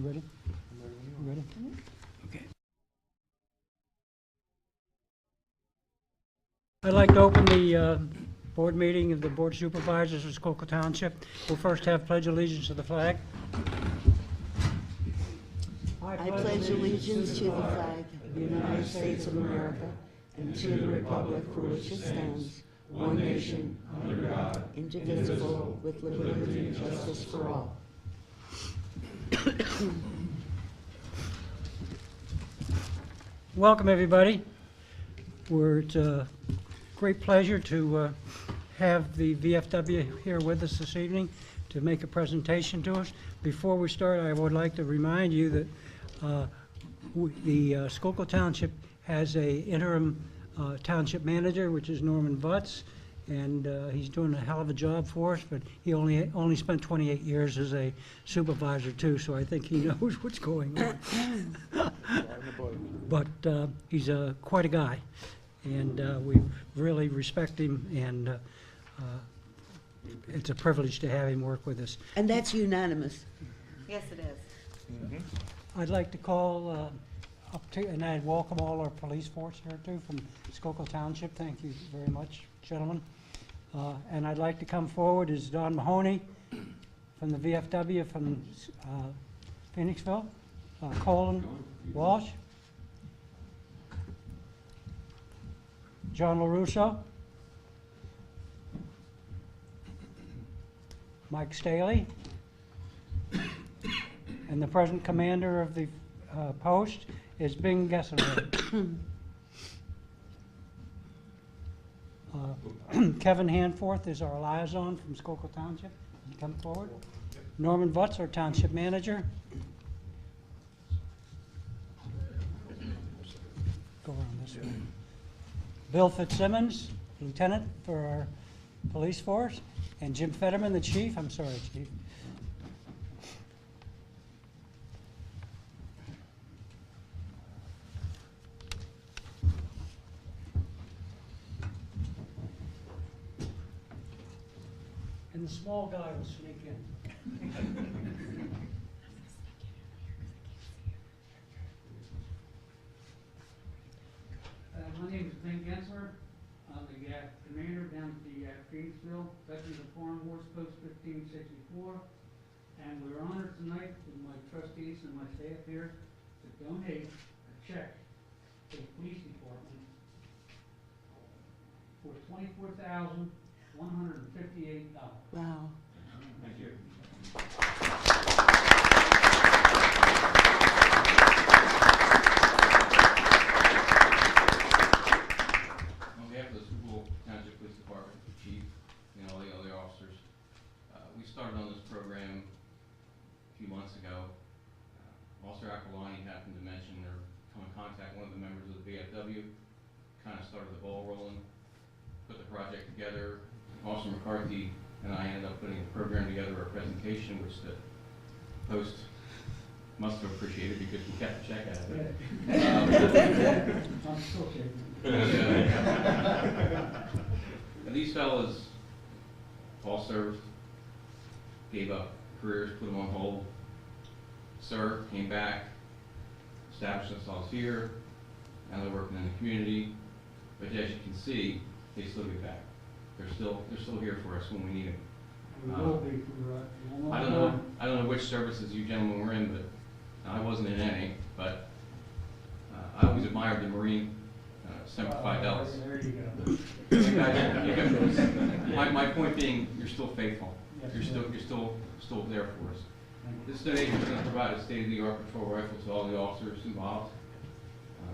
ready? You ready? Okay. I'd like to open the board meeting of the Board of Supervisors of Schuylkill Township. We'll first have pledge allegiance to the flag. I pledge allegiance to the flag of the United States of America and to the republic for which it stands, one nation, under God, indivisible, with liberty and justice for all. Welcome, everybody. It's a great pleasure to have the VFW here with us this evening to make a presentation to us. Before we start, I would like to remind you that the Schuylkill Township has a interim township manager, which is Norman Butts, and he's doing a hell of a job for us, but he only spent 28 years as a supervisor too, so I think he knows what's going on. But he's quite a guy, and we really respect him, and it's a privilege to have him work with us. And that's unanimous. Yes, it is. Mm-hmm. I'd like to call up to, and I'd welcome all our police force here too from Schuylkill Township. Thank you very much, gentlemen. And I'd like to come forward is Don Mahoney from the VFW from Phoenixville, Colin Walsh, John LaRusso, Mike Staley, and the present commander of the post is Bing Gessenberg. Kevin Hanforth is our liaison from Schuylkill Township. Come forward. Norman Butts, our township manager. Go around this way. Bill Fitzsimmons, lieutenant for our police force, and Jim Fetterman, the chief. I'm sorry, chief. And the small guy will sneak in. My name is Ben Gensler. I'm the commander down at the Phoenixville Veterans of Foreign Wars Post 1564. And we're honored tonight with my trustees and my staff here to donate a check to the police department for $24,158. Wow. Thank you. On behalf of the Schuylkill Township Police Department, the chief, and all the other officers, we started on this program a few months ago. Officer Aquilani happened to mention or come in contact with one of the members of the VFW, kind of started the ball rolling, put the project together. Officer McCarthy and I ended up putting a program together, a presentation, which the post must have appreciated because we kept the check out of it. I'm still shaking. And these fellas all served, gave up careers, put them on hold, served, came back, established themselves here, now they're working in the community. But as you can see, they still get back. They're still here for us when we need them. We will be for I don't know which services you gentlemen were in, but I wasn't in any. But I always admired the Marine Semper Fidelis. There you go. My point being, you're still faithful. Yes, You're still there for us. This donation is going to provide a state-of-the-art patrol rifle to all the officers involved.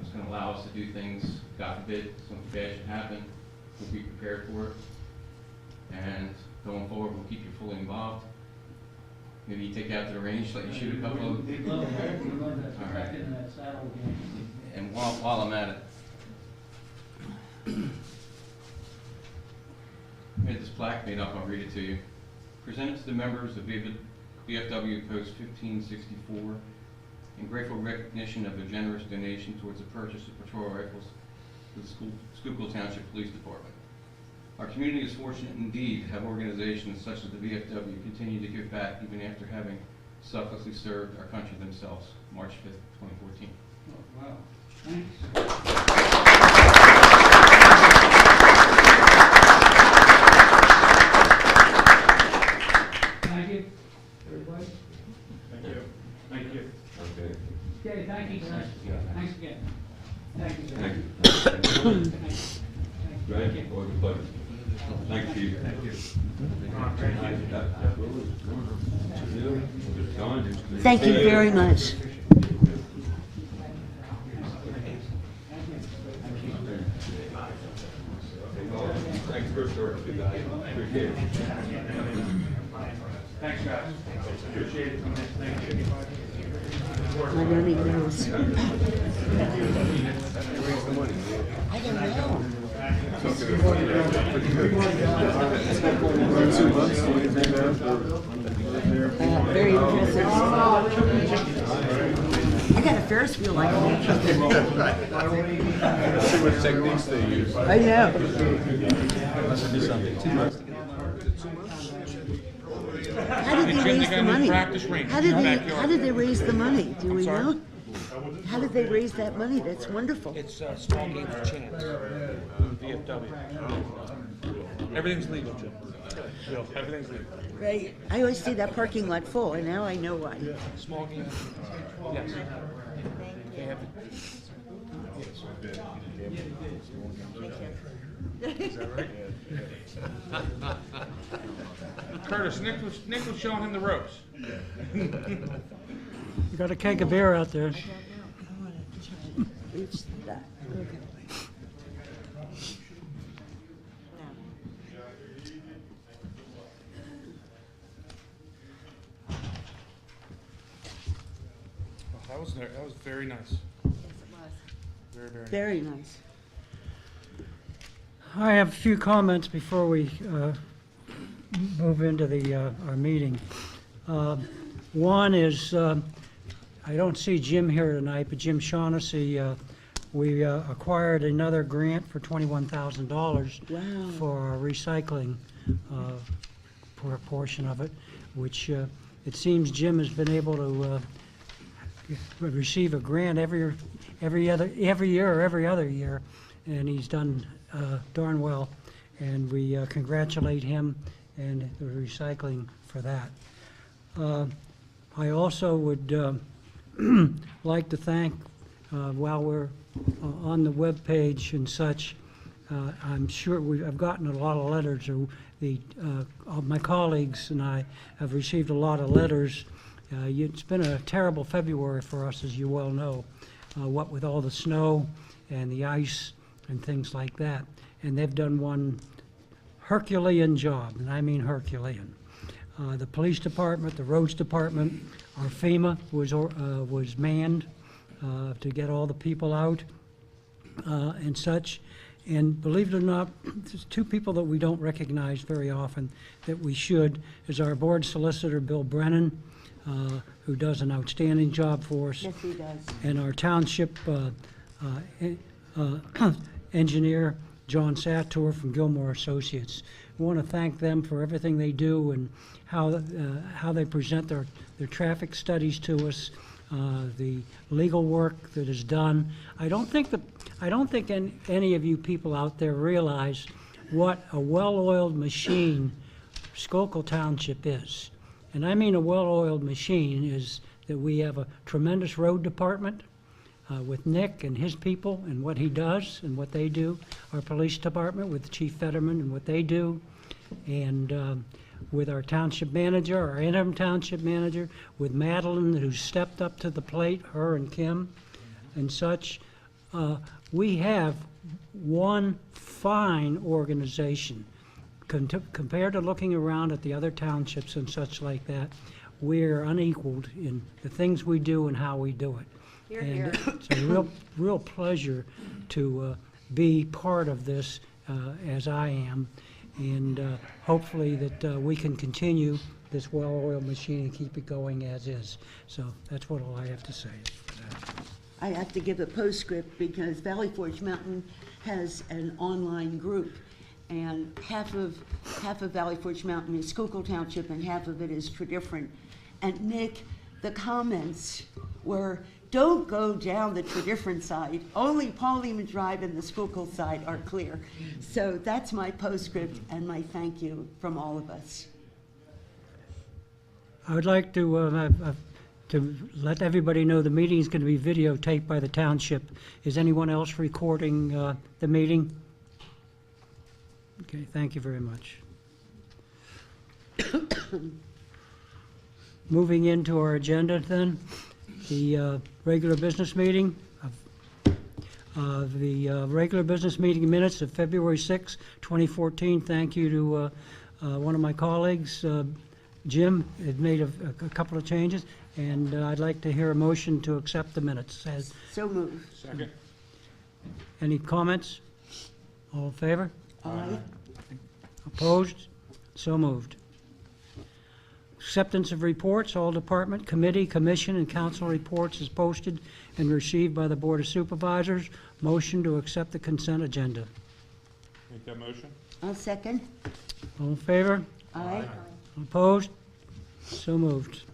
It's going to allow us to do things, God forbid, something bad should happen. We'll be prepared for it. And going forward, we'll keep you fully involved. Maybe you take you out to the range, let you shoot a couple of... We love that. We love that. All Back right. in that saddle again. And while I'm at it, I had this plaque made up, I'll read it to you. Presented to the members of VFW Post 1564 in grateful recognition of a generous donation towards the purchase of patrol rifles for the Schuylkill Township Police Department. Our community is fortunate indeed to have organizations such as the VFW continue to give back even after having selflessly served our country themselves, March 5th, 2014. Oh, wow. Thanks. Thank you, everybody. Thank you. Thank you. Okay, thank you, sir. Thanks again. Thank you, sir. Thank you. Thank you. Always a pleasure. Thank you. Thank you. Thank you very much. Thanks for serving. Appreciate it. Thanks, guys. Appreciate it. Thank you. My running nose. I don't know. Very impressive. I got a Ferris wheel like that. See what techniques they use. I know. Must be something. 2 months to get How did they raise the money? How did they raise the money? Do we know? How did they raise that money? That's wonderful. It's a small game for chance. VFW. Everything's legal, Jim. Bill, everything's legal. Right. I always see that parking lot full, and now I know why. Small game. Yes. They have Curtis, Nick was showing him the ropes. You got a keg of beer out there. I want to try to reach that. Okay. Oh, that was very nice. Yes, it was. Very, very nice. Very nice. I have a few comments before we move into our meeting. One is, I don't see Jim here tonight, but Jim Shaughnessy, we acquired another grant for $21,000 Wow. for our recycling portion of it, which it seems Jim has been able to receive a grant every year or every other year, and he's done darn well, and we congratulate him and the recycling for that. I also would like to thank, while we're on the web page and such, I'm sure I've gotten a lot of letters, or my colleagues and I have received a lot of letters. It's been a terrible February for us, as you well know, what with all the snow and the ice and things like that. And they've done one Herculean job, and I mean Herculean. The police department, the roads department, our FEMA was manned to get all the people out and such. And believe it or not, there's two people that we don't recognize very often that we should, is our board solicitor, Bill Brennan, who does an outstanding job for us. Yes, he does. And our township engineer, John Sator from Gilmore Associates. We want to thank them for everything they do and how they present their traffic studies to us, the legal work that is done. I don't think any of you people out there realize what a well-oiled machine Schuylkill Township is. And I mean a well-oiled machine is that we have a tremendous road department with Nick and his people and what he does and what they do. Our police department with Chief Fetterman and what they do. And with our township manager, our interim township manager, with Madeline, who's stepped up to the plate, her and Kim and such. We have one fine organization. Compared to looking around at the other townships and such like that, we're unequaled in the things we do and how we do it. Here, And here. it's a real pleasure to be part of this as I am, and hopefully that we can continue this well-oiled machine and keep it going as is. So that's what all I have to say for that. I have to give a postscript because Valley Forge Mountain has an online group, and half of Valley Forge Mountain is Schuylkill Township and half of it is Tredyffrin. And Nick, the comments were, don't go down the Tredyffrin side. Only Paul Lehman Drive and the Schuylkill side are clear. So that's my postscript and my thank you from all of us. I would like to let everybody know the meeting is going to be videotaped by the township. Is anyone else recording the meeting? Okay, thank you very much. Moving into our agenda then, the regular business meeting. The regular business meeting minutes of February 6, 2014. Thank you to one of my colleagues, Jim, has made a couple of changes, and I'd like to hear a motion to accept the minutes. So moved. Second. Any comments? All in favor? Aye. Opposed? So moved. Acceptance of reports. All department, committee, commission, and council reports is posted and received by the Board of Supervisors. Motion to accept the consent agenda. Make that motion? I'll second. All in favor? Aye. Opposed? So moved.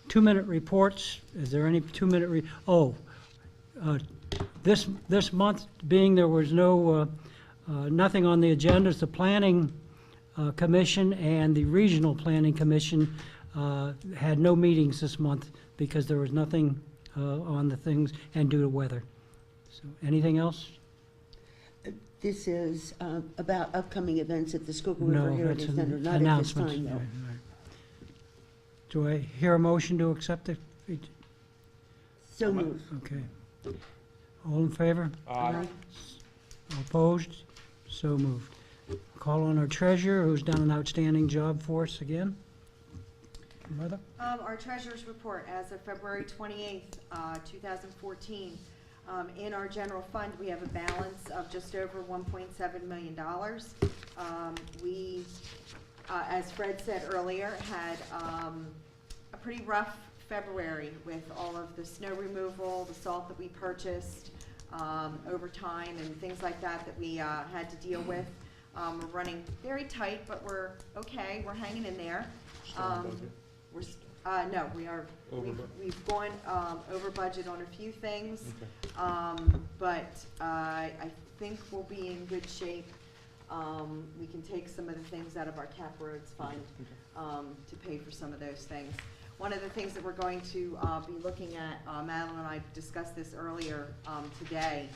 2-minute reports. Is there any 2-minute this month, being there was nothing on the agendas, the Planning Commission and the Regional Planning Commission had no meetings this month because there was nothing on the things and due to weather. So, anything else? This is about upcoming events at the Schuylkill No, River that's Heritage Center, an not at this announcement. time, though. Right. Do I hear a motion to accept it? So moved. Okay. All in favor? Aye. All opposed? So moved. Call on our treasurer, who's done an outstanding job for us again. Mother? Our treasurer's report as of February 28th, 2014. In our general fund, we have a balance of just over $1.7 million. We, as Fred said earlier, had a pretty rough February with all of the snow removal, the salt that we purchased, overtime and things like that we had to deal with. We're running very tight, but we're okay. We're hanging in there. No, we are. We've gone over budget on a few things, but I think we'll be in good shape. We can take some of the things out of our cap roads fund to pay for some of those things. One of the things that we're going to be looking at, Madeline and I discussed this earlier today,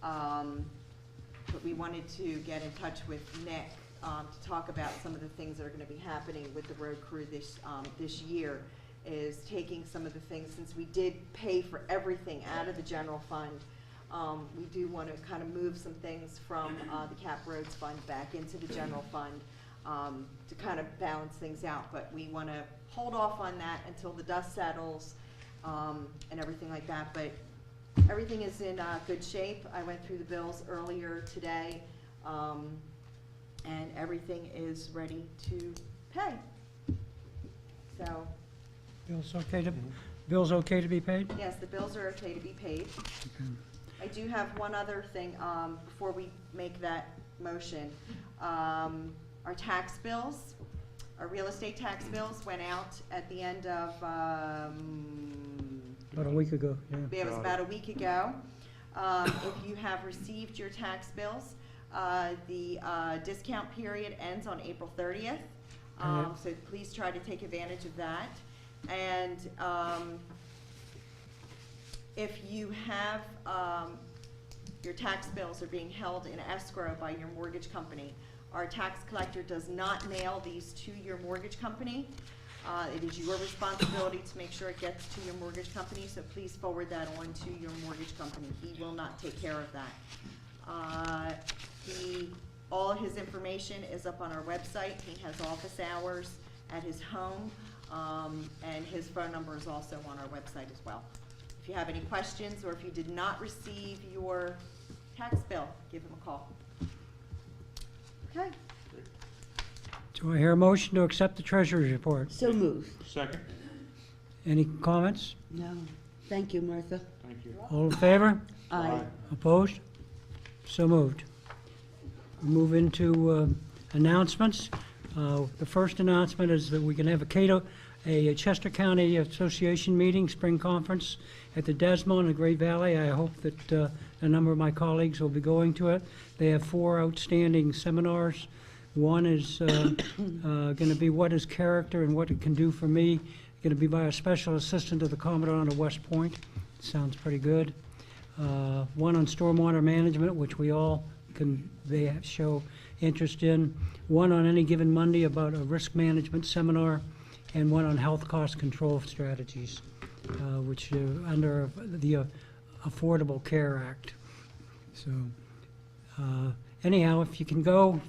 but we wanted to get in touch with Nick to talk about some of the things that are going to be happening with the road crew this year, is taking some of the things, since we did pay for everything out of the general fund, we do want to kind of move some things from the cap roads fund back into the general fund to kind of balance things out. But we want to hold off on that until the dust settles and everything like that. But everything is in good shape. I went through the bills earlier today, and everything is ready to pay. So, Bill's okay to be paid? yes, the bills are okay to be paid. Okay. I do have one other thing before we make that motion. Our tax bills, our real estate tax bills went out at the end of About a week ago, yeah. it was about a week ago. If you have received your tax bills, the discount period ends on April 30th. So please try to take advantage of that. And if you have your tax bills are being held in escrow by your mortgage company, our tax collector does not mail these to your mortgage company. It is your responsibility to make sure it gets to your mortgage company, so please forward that on to your mortgage company. He will not take care of that. All of his information is up on our website. He has office hours at his home, and his phone number is also on our website as well. If you have any questions, or if you did not receive your tax bill, give him a call. Okay. Do I hear a motion to accept the treasurer's report? So moved. Second. Any comments? No. Thank you, Martha. Thank you. All in favor? Aye. Opposed? So moved. We move into announcements. The first announcement is that we can have a Cato a Chester County Association meeting, spring conference at the Desmond in Great Valley. I hope that a number of my colleagues will be going to it. They have 4 outstanding seminars. One is going to be what is character and what it can do for me. Going to be by a special assistant to the Commandant of West Point. Sounds pretty good. One on stormwater management, which we all they show interest in. One on any given Monday about a risk management seminar, and one on health cost control strategies, which under the Affordable Care Act. So anyhow, if you can go,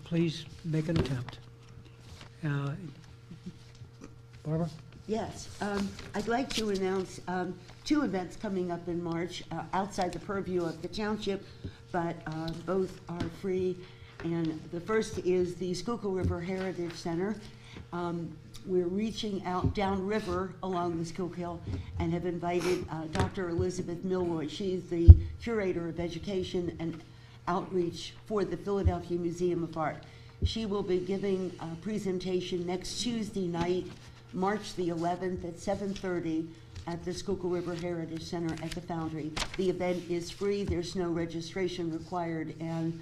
please make an attempt. Barbara? Yes, I'd like to announce 2 events coming up in March outside the purview of the township, but both are free. And the first is the Schuylkill River Heritage Center. We're reaching out downriver along the Schuylkill and have invited Dr. Elizabeth Milroy. She's the curator of education and outreach for the Philadelphia Museum of Art. She will be giving a presentation next Tuesday night, March the 11th at 7:30 at the Schuylkill River Heritage Center at the Foundry. The event is free, there's no registration required, and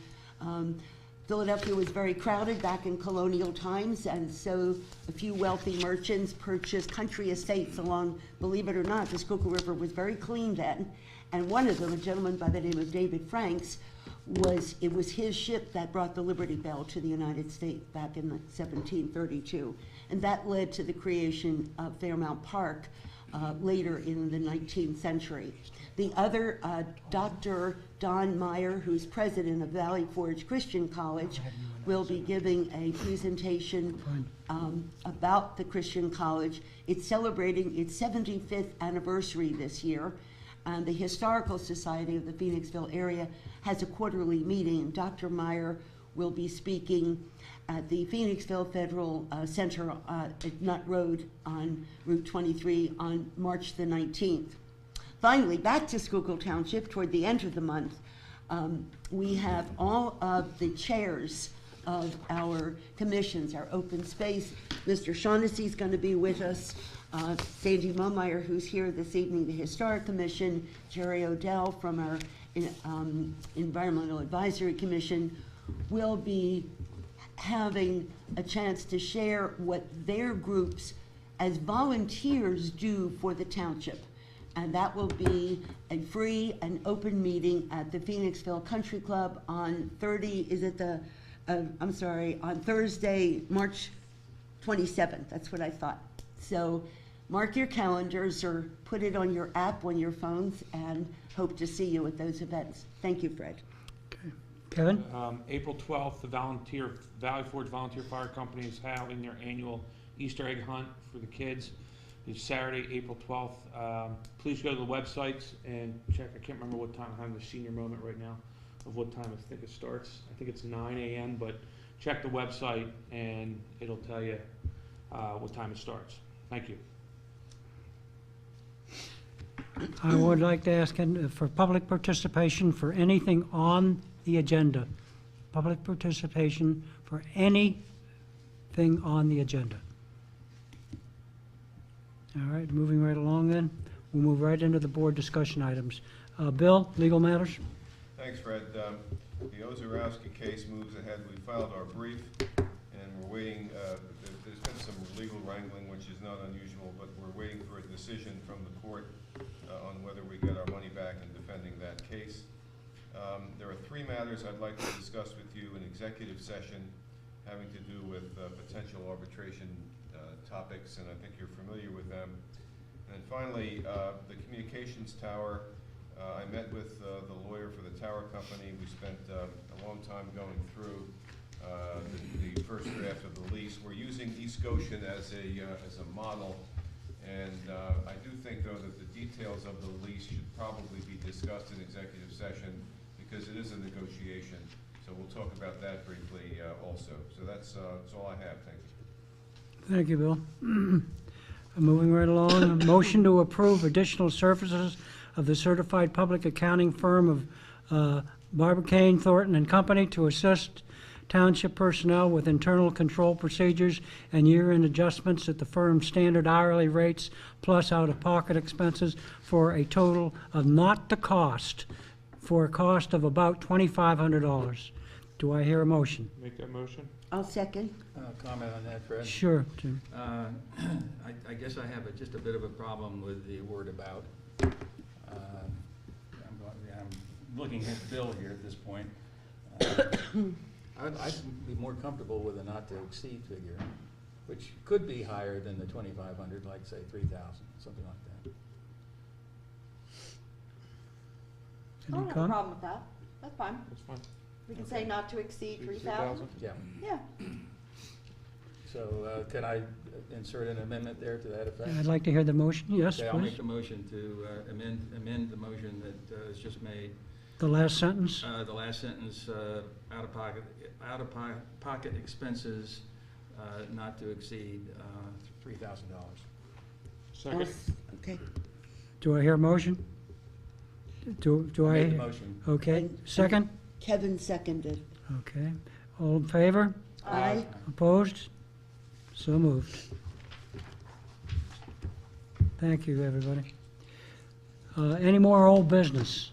Philadelphia was very crowded back in colonial times, and so a few wealthy merchants purchased country estates along, believe it or not, the Schuylkill River was very clean then, and one of them, a gentleman by the name of David Franks, it was his ship that brought the Liberty Bell to the United States back in 1732, and that led to the creation of Fairmount Park later in the 19th century. The other, Dr. Don Meyer, who's president of Valley Forge Christian College, will be giving a presentation about the Christian College. It's celebrating its 75th anniversary this year, and the Historical Society of the Phoenixville area has a quarterly meeting. Dr. Meyer will be speaking at the Phoenixville Federal Center at Nutt Road on Route 23 on March the 19th. Finally, back to Schuylkill Township toward the end of the month, we have all of the chairs of our commissions, our open space. Mr. Shaughnessy is going to be with us. Sandy Momeyer, who's here this evening, the Historic Commission, Jerry Odell from our Environmental Advisory Commission, will be having a chance to share what their groups as volunteers do for the township. And that will be a free and open meeting at the Phoenixville Country Club on on Thursday, March 27th. That's what I thought. So mark your calendars or put it on your app on your phones, and hope to see you at those events. Thank you, Fred. Okay. Kevin? April 12th, the Valley Forge Volunteer Fire Company is having their annual Easter egg hunt for the kids. It's Saturday, April 12th. Please go to the websites and check. I can't remember what time. I'm having the senior moment right now of what time I think it starts. I think it's 9 a.m., but check the website and it'll tell you what time it starts. Thank you. I would like to ask for public participation for anything on the agenda. Public participation for anything on the agenda. All right, moving right along then. We'll move right into the board discussion items. Bill, legal matters? Thanks, Fred. The Ozarowski case moves ahead. We filed our brief, and we're waiting. There's been some legal wrangling, which is not unusual, but we're waiting for a decision from the court on whether we get our money back in defending that case. There are 3 matters I'd like to discuss with you in executive session having to do with potential arbitration topics, and I think you're familiar with them. And finally, the communications tower. I met with the lawyer for the tower company. We spent a long time going through the first draft of the lease. We're using East Goshen as a model, and I do think, though, that the details of the lease should probably be discussed in executive session because it is a negotiation. So we'll talk about that briefly also. So that's all I have. Thank you. Thank you, Bill. Moving right along, a motion to approve additional services of the certified public accounting firm of Barbara Kane, Thornton and Company to assist Township personnel with internal control procedures and year-end adjustments at the firm's standard hourly rates plus out-of-pocket expenses for a total of not the cost, for a cost of about $2,500. Do I hear a motion? Make that motion? I'll second. Comment on that, Fred? Sure, Jim. I guess I have just a bit of a problem with the word about. I'm looking at Bill here at this point. I'd be more comfortable with a not to exceed figure, which could be higher than the 2,500, like say 3,000, something like that. I don't have a comment? problem with that. That's fine. That's fine. We can say not to exceed 3,000. Yeah. Yeah. So can I insert an amendment there to that effect? I'd like to hear the motion. Yes, Okay, I'll please. make the motion to amend the motion that was just made. The last sentence. The last sentence, out-of-pocket expenses not to exceed $3,000. Second? Okay. Do I hear a motion? Do I made the I? motion. Okay. And- Second? Kevin seconded. Okay. All in favor? Aye. Opposed? So moved. Thank you, everybody. Any more old business?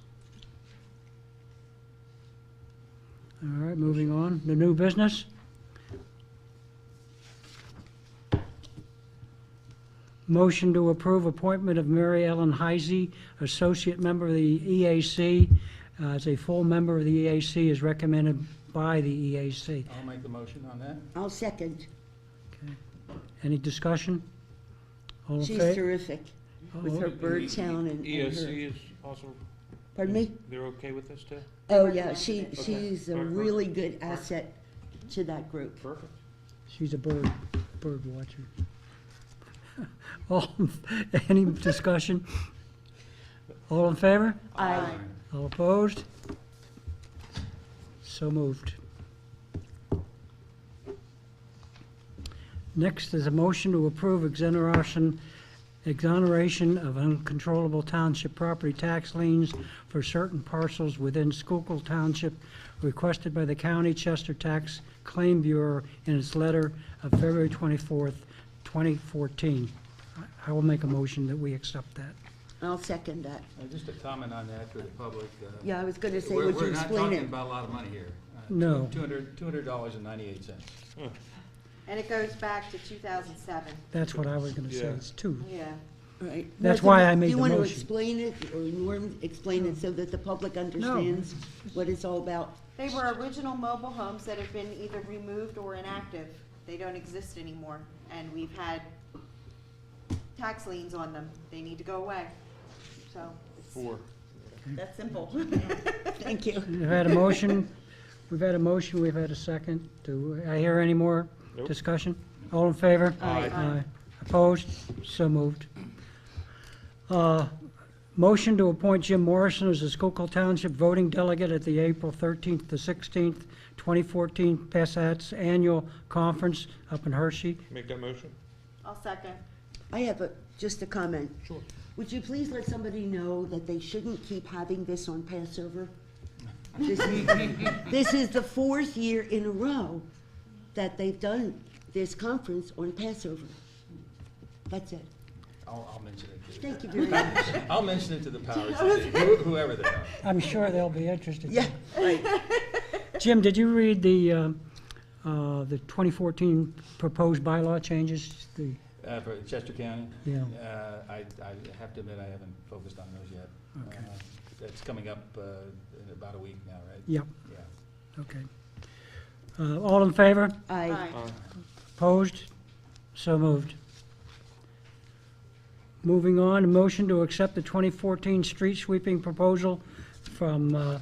All right, moving on. The new business? Motion to approve appointment of Mary Ellen Heisey, Associate Member of the EAC, as a full member of the EAC as recommended by the EAC. I'll make the motion on that. I'll second. Any discussion? All in She's fa- terrific with her bird town and her. ESC is also, Pardon me? they're okay with this too? Oh, yeah, she's a All right, really good asset to that group. Perfect. She's a bird watcher. Any discussion? All in favor? Aye. All opposed? So moved. Next is a motion to approve exoneration of uncontrollable township property tax liens for certain parcels within Schuylkill Township requested by the County Chester Tax Claim Bureau in its letter of February 24th, 2014. I will make a motion that we accept that. I'll second that. Just a comment on that for the public. Yeah, I was going to say, We're would you not explain talking it? about a lot of money here. No. $200.98. And it goes back to 2007. That's what I was going to say. Yeah. It's two. Yeah. Right. That's Martha, why I made Do you the want to motion. explain it, or Norm explain it so that the public understands what it's all about? They were original mobile homes that have been either removed or inactive. They don't exist anymore, and we've had tax liens on them. They need to go away. So, it's 4. that simple. Thank you. We've had a motion, we've had a second. Do I hear any more Nope. discussion? All in favor? Aye. Opposed? So moved. Motion to appoint Jim Morrison as a Schuylkill Township voting delegate at the April 13th to 16th, 2014 PESAT's annual conference up in Hershey. Make that motion? I'll second. I have just a comment. Sure. Would you please let somebody know that they shouldn't keep having this on Passover? This is the 4th year in a row that they've done this conference on Passover. That's it. I'll mention it to Thank you very much. I'll mention it to the powers that be, whoever they are. I'm sure they'll be interested. Yeah, right. Jim, did you read the 2014 proposed bylaw changes? For Chester County? Yeah. I have to admit, I haven't focused on those yet. Okay. That's coming up in about a week now, right? Yep, Yeah. okay. All in favor? Aye. Opposed? So moved. Moving on, a motion to accept the 2014 street sweeping proposal from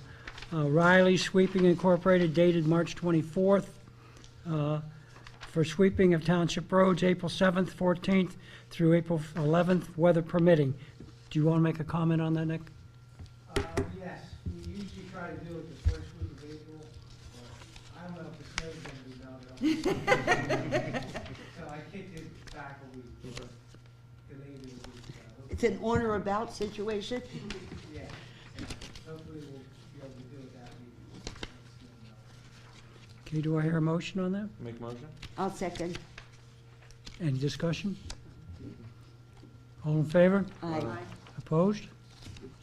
Riley Sweeping Incorporated dated March 24th for sweeping of township roads April 7th, 14th through April 11th, weather permitting. Do you want to make a comment on that, Nick? Yes, we usually try to do it the first week of April, but I don't know if the snow's gonna be down at all. So I kicked it back a week, delayed it a week. It's an on or about situation? Yeah, hopefully we'll be able to do it that week. Okay, do I hear a motion on that? Make motion? I'll second. Any discussion? All in favor? Aye. Opposed?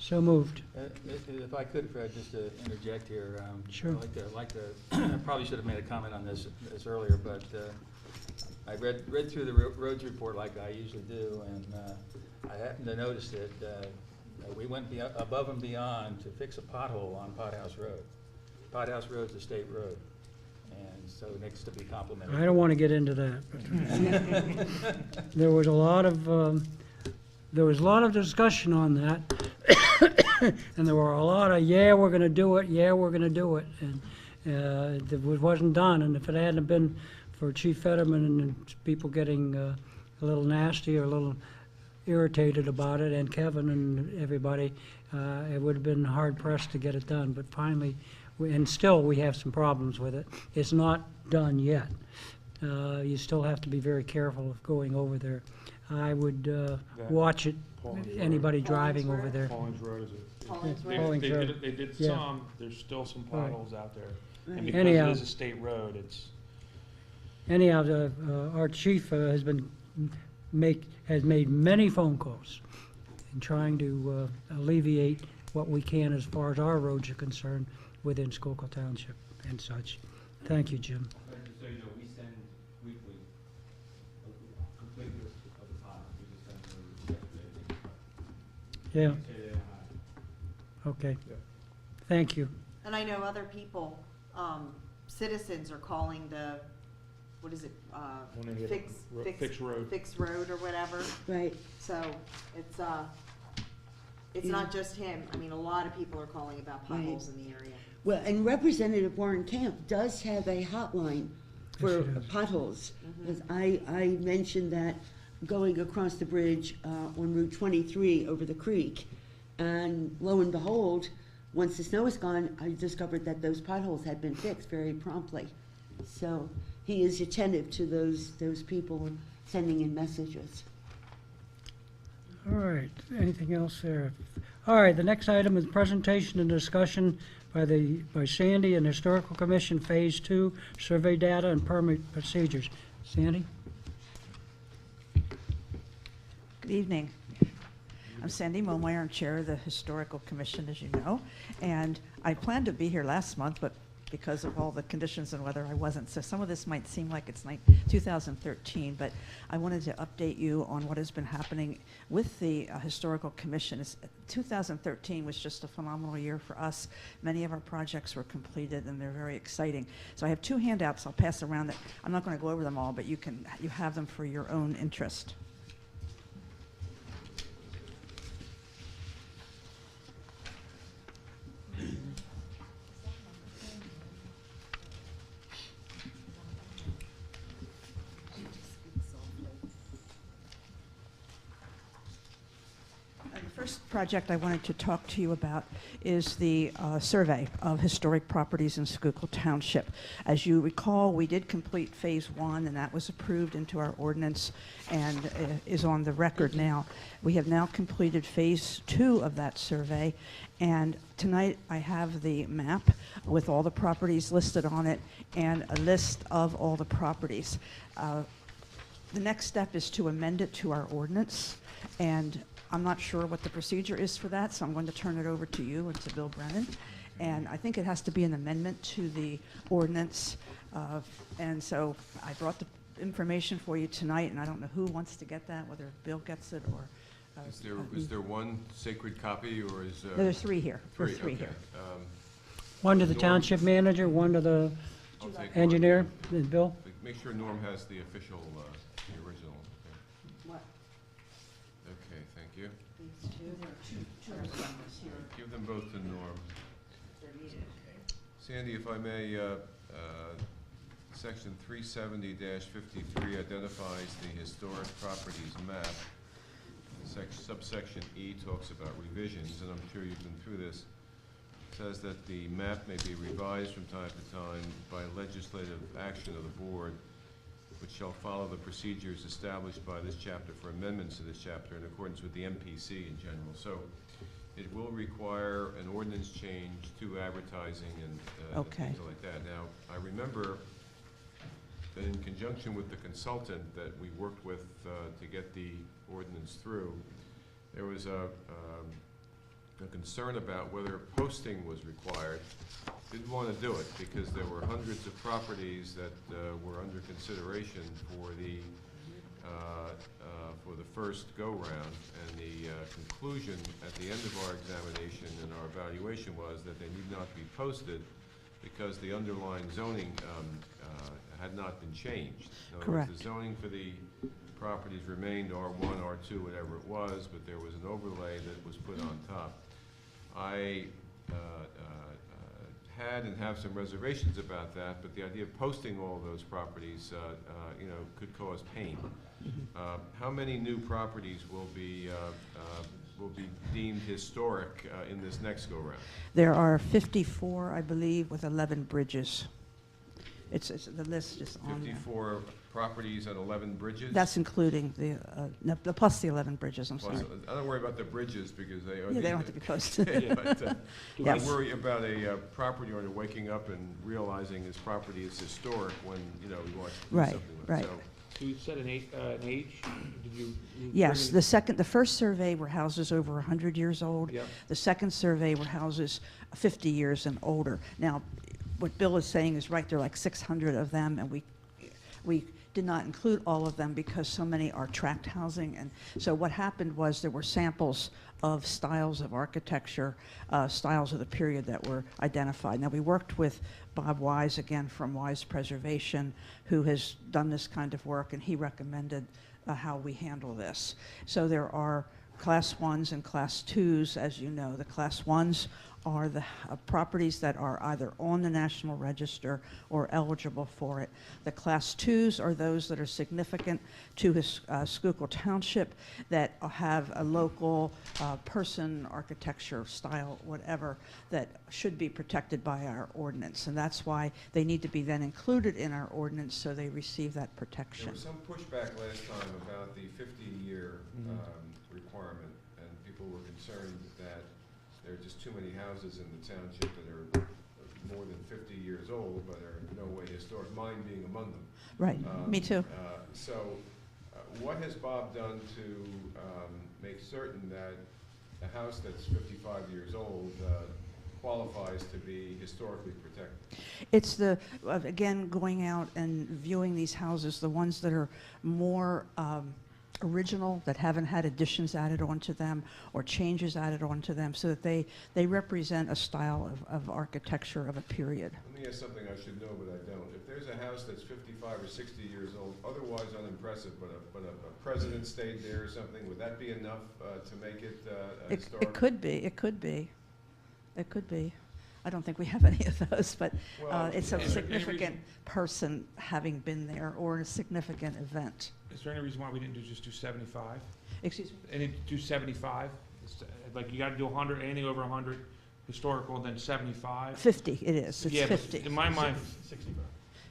So moved. If I could, Fred, just to interject here. Sure. I'd like to, I probably should have made a comment on this earlier, but I read through the roads report like I usually do, and I happened to notice that we went above and beyond to fix a pothole on Pothouse Road. Pothouse Road's a state road, and so it needs to be complimented. I don't want to get into that. But there was a lot of discussion on that, and there were a lot of, yeah, we're going to do it, yeah, we're going to do it, and it wasn't done. And if it hadn't been for Chief Fetterman and people getting a little nasty or a little irritated about it, and Kevin and everybody, it would have been hard pressed to get it done. But finally, and still we have some problems with it. It's not done yet. You still have to be very careful of going over there. I would watch it, Paulins Road. anybody Paulins driving Road? over there. Paulins Road is a. Paulins They, Paulins they Road. did, they did Yeah. some, there's still some Right. potholes out there. Right. And because Anyhow. it is a state road, it's, Anyhow, our chief has made many phone calls in trying to alleviate what we can as far as our roads are concerned within Schuylkill Township and such. Thank you, Jim. Just so you know, we send weekly a complete list of the pods. We just send them yesterday. Yeah, Say they don't have it. okay. Thank you. And I know other people, citizens are calling the, what is it, When they get fix, ro- fix. fix road. Fix road or whatever. Right. So it's Yeah. not just him. I mean, a lot of people are calling about potholes in the area. Well, and Representative Warren Camp does have a hotline for Yes, he does. potholes. Mhm. 'Cause I mentioned that going across the bridge on Route 23 over the creek. And lo and behold, once the snow is gone, I discovered that those potholes had been fixed very promptly. So he is attentive to those people sending in messages. All right, anything else there? All right, the next item is presentation and discussion by Sandy and Historical Commission Phase 2 Survey Data and Permit Procedures. Sandy? Good evening. I'm Sandy Momeyer, I'm Chair of the Historical Commission, as you know, and I planned to be here last month, but because of all the conditions and weather, I wasn't. So some of this might seem like it's 2013, but I wanted to update you on what has been happening with the Historical Commission. 2013 was just a phenomenal year for us. Many of our projects were completed, and they're very exciting. So I have two handouts I'll pass around that I'm not going to go over them all, but you have them for your own interest. The first project I wanted to talk to you about is the survey of historic properties in Schuylkill Township. As you recall, we did complete Phase 1, and that was approved into our ordinance and is on the record now. We have now completed Phase 2 of that survey, and tonight I have the map with all the properties listed on it and a list of all the properties. The next step is to amend it to our ordinance, and I'm not sure what the procedure is for that, so I'm going to turn it over to you and to Bill Brennan. And I think it has to be an amendment to the ordinance. And so I brought the information for you tonight, and I don't know who wants to get that, whether Bill gets it or... Is there one sacred copy, or is? There are three here. There are Three, three okay. here. One to the Norm. township manager, one to the I'll take one. engineer, and Bill? Make sure Norm has the official, the original. Okay. What? Okay, thank you. These two? Give them both to Norm. Sandy, if I may, section 370-53 identifies the historic properties map. Subsection E talks about revisions, and I'm sure you've been through this. It says that the map may be revised from time to time by legislative action of the board, which shall follow the procedures established by this chapter for amendments to this chapter in accordance with the MPC in general. So it will require an ordinance change to advertising and Okay. things like that. Now, I remember that in conjunction with the consultant that we worked with to get the ordinance through, there was a concern about whether posting was required. Didn't want to do it because there were hundreds of properties that were under consideration for the first go-round, and the conclusion at the end of our examination and our evaluation was that they need not be posted because the underlying zoning had not been changed. In other words, Correct. the zoning for the properties remained R1, R2, whatever it was, but there was an overlay that was put on top. I had and have some reservations about that, but the idea of posting all those properties, you know, could cause pain. How many new properties will be deemed historic in this next go-round? There are 54, I believe, with 11 bridges. It's the list is on there. 54 properties and 11 bridges? That's including the plus the 11 bridges, I'm Plus, sorry. I don't worry about the bridges because they are. Yeah, they don't have to be posted. But, I Yes. worry about a property owner waking up and realizing his property is historic when, you know, he wants to do Right, something with it. right. So, Do you set an age? Did you? Yes, bring the first survey were houses over 100 years old. Yep. The second survey were houses 50 years and older. Now, what Bill is saying is right, there are like 600 of them, and we did not include all of them because so many are tract housing. And so what happened was there were samples of styles of architecture, styles of the period that were identified. Now, we worked with Bob Wise, again, from Wise Preservation, who has done this kind of work, and he recommended how we handle this. So there are Class 1s and Class 2s, as you know. The Class 1s are the properties that are either on the National Register or eligible for it. The Class 2s are those that are significant to Schuylkill Township, that have a local person, architecture, style, whatever, that should be protected by our ordinance. And that's why they need to be then included in our ordinance so they receive that there protection. was some pushback last time about the 50-year requirement, and people were concerned that there are just too many houses in the township that are more than 50 years old, but are in no way historic, mine being among them. Right, me too. What has Bob done to make certain that a house that's 55 years old qualifies to be historically protected? It's again, going out and viewing these houses, the ones that are more original, that haven't had additions added onto them or changes added onto them, so that they represent a style of architecture of a period. Let me ask something I should know, but I don't. If there's a house that's 55 or 60 years old, otherwise unimpressive, but a president stayed there or something, would that be enough to make it historic? It could be. It could be. It could be. I don't think we have any of those, but Well, it's a is there any significant reason- person having been there or a significant event. Is there any reason why we didn't just do 75? Excuse me? And do 75? Like you got to do 100, anything over 100 historical, and then 75? 50 it is. It's Yeah, but 50. in my mind, 65.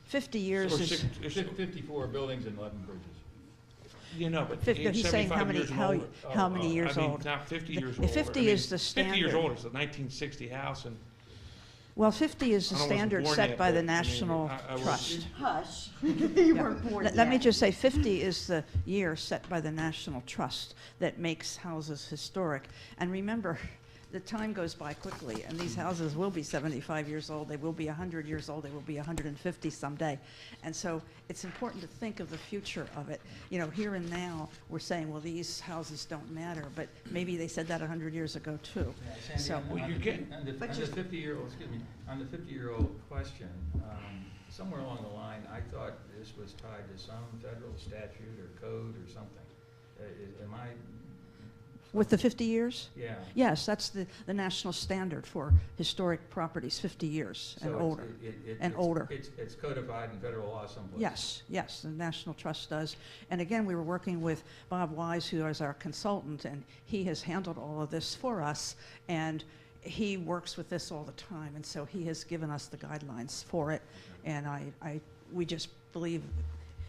50 years or is... 54 buildings and 11 bridges. you know, but 50 he's saying 75 how many, years and older. how many years I mean, old. not 50 years The old. 50 is the 50 years standard. old. It's a 1960 house, and Well, 50 is the I wasn't standard born set yet, by but, the I mean, National I was- Trust. Hush. You Yeah. weren't born Let me yet. just say, 50 is the year set by the National Trust that makes houses historic. And remember, the time goes by quickly, and these houses will be 75 years old, they will be 100 years old, they will be 150 someday. And so it's important to think of the future of it. You know, here and now, we're saying, well, these houses don't matter, but maybe they said that 100 years ago, too. Sandy, So- on- Well, on you're the- getting- on the- But on the just- 50-year-old, excuse me, on the 50-year-old question, somewhere along the line, I thought this was tied to some federal statute or code or something. Am I? With the 50 years? Yeah. Yes, that's the national standard for historic properties, 50 years and So older. it's older. It's codified in federal law someplace. Yes, yes, the National Trust does. And again, we were working with Bob Wise, who is our consultant, and he has handled all of this for us, and he works with this all the time, and so he has given us the guidelines for it, and we just believe,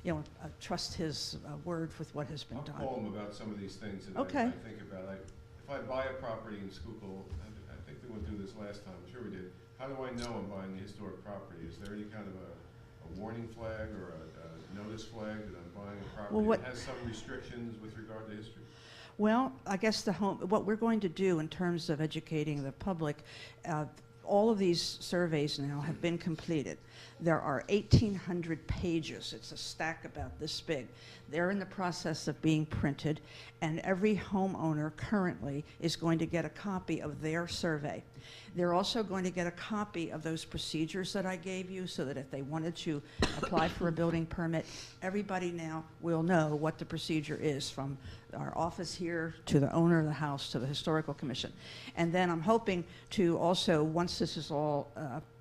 you know, trust his word with what has been I'll done. call him about some of these things that Okay. I think about. if I buy a property in Schuylkill, I think we went through this last time, I'm sure we did. How do I know I'm buying the historic property? Is there any kind of a warning flag or a notice flag that I'm buying a property what- that has some restrictions with regard to history? Well, I guess what we're going to do in terms of educating the public, all of these surveys now have been completed. There are 1,800 pages. It's a stack about this big. They're in the process of being printed, and every homeowner currently is going to get a copy of their survey. They're also going to get a copy of those procedures that I gave you, so that if they wanted to apply for a building permit, everybody now will know what the procedure is, from our office here to the owner of the house to the historical commission. And then I'm hoping to also, once this is all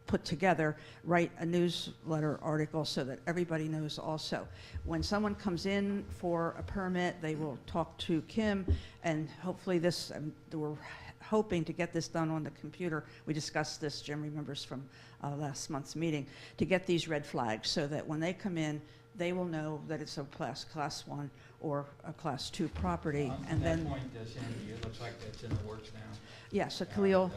put together, write a newsletter article so that everybody knows also. When someone comes in for a permit, they will talk to Kim, and hopefully this, we're hoping to get this done on the computer. We discussed this, Jim remembers from last month's meeting, to get these red flags so that when they come in, they will know that it's a class 1 or a class 2 property. On And that then, point, Sandy, it looks like that's in the works now. yes, so Khalil,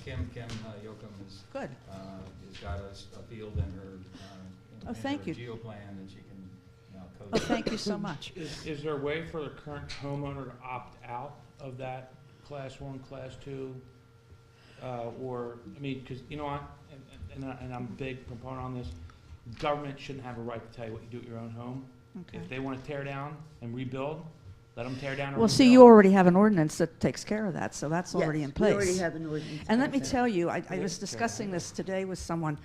Kim Yoakum good. has got a field in her, in thank her you. geo-plan, and she can, code Oh, it. thank you so much. Is there a way for the current homeowner to opt out of that class 1, class 2? Or, I mean, because, you know what, and I'm a big proponent on this, government shouldn't have a right to tell you what you do at your own home. Okay. If they want to tear down and rebuild, let them tear down and Well, rebuild. see, you already have an ordinance that takes care of that, so that's already Yes, in place. We already have an ordinance. And let me about that. tell you, I was discussing this today with someone.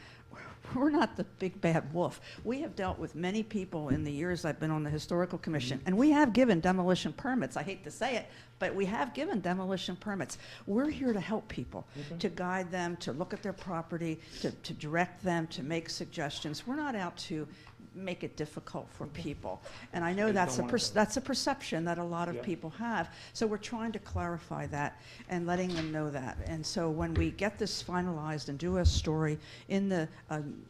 We're not the big bad wolf. We have dealt with many people in the years I've been on the Historical Commission, and we have given demolition permits. I hate to say it, but we have given demolition permits. We're here to help people, to guide them, to look at their property, to direct them, to make suggestions. We're not out to make it difficult for people. And I know Just that's don't want to- that's a perception that a lot of Yeah. people have. So we're trying to clarify that and letting them know that. And so when we get this finalized and do a story in the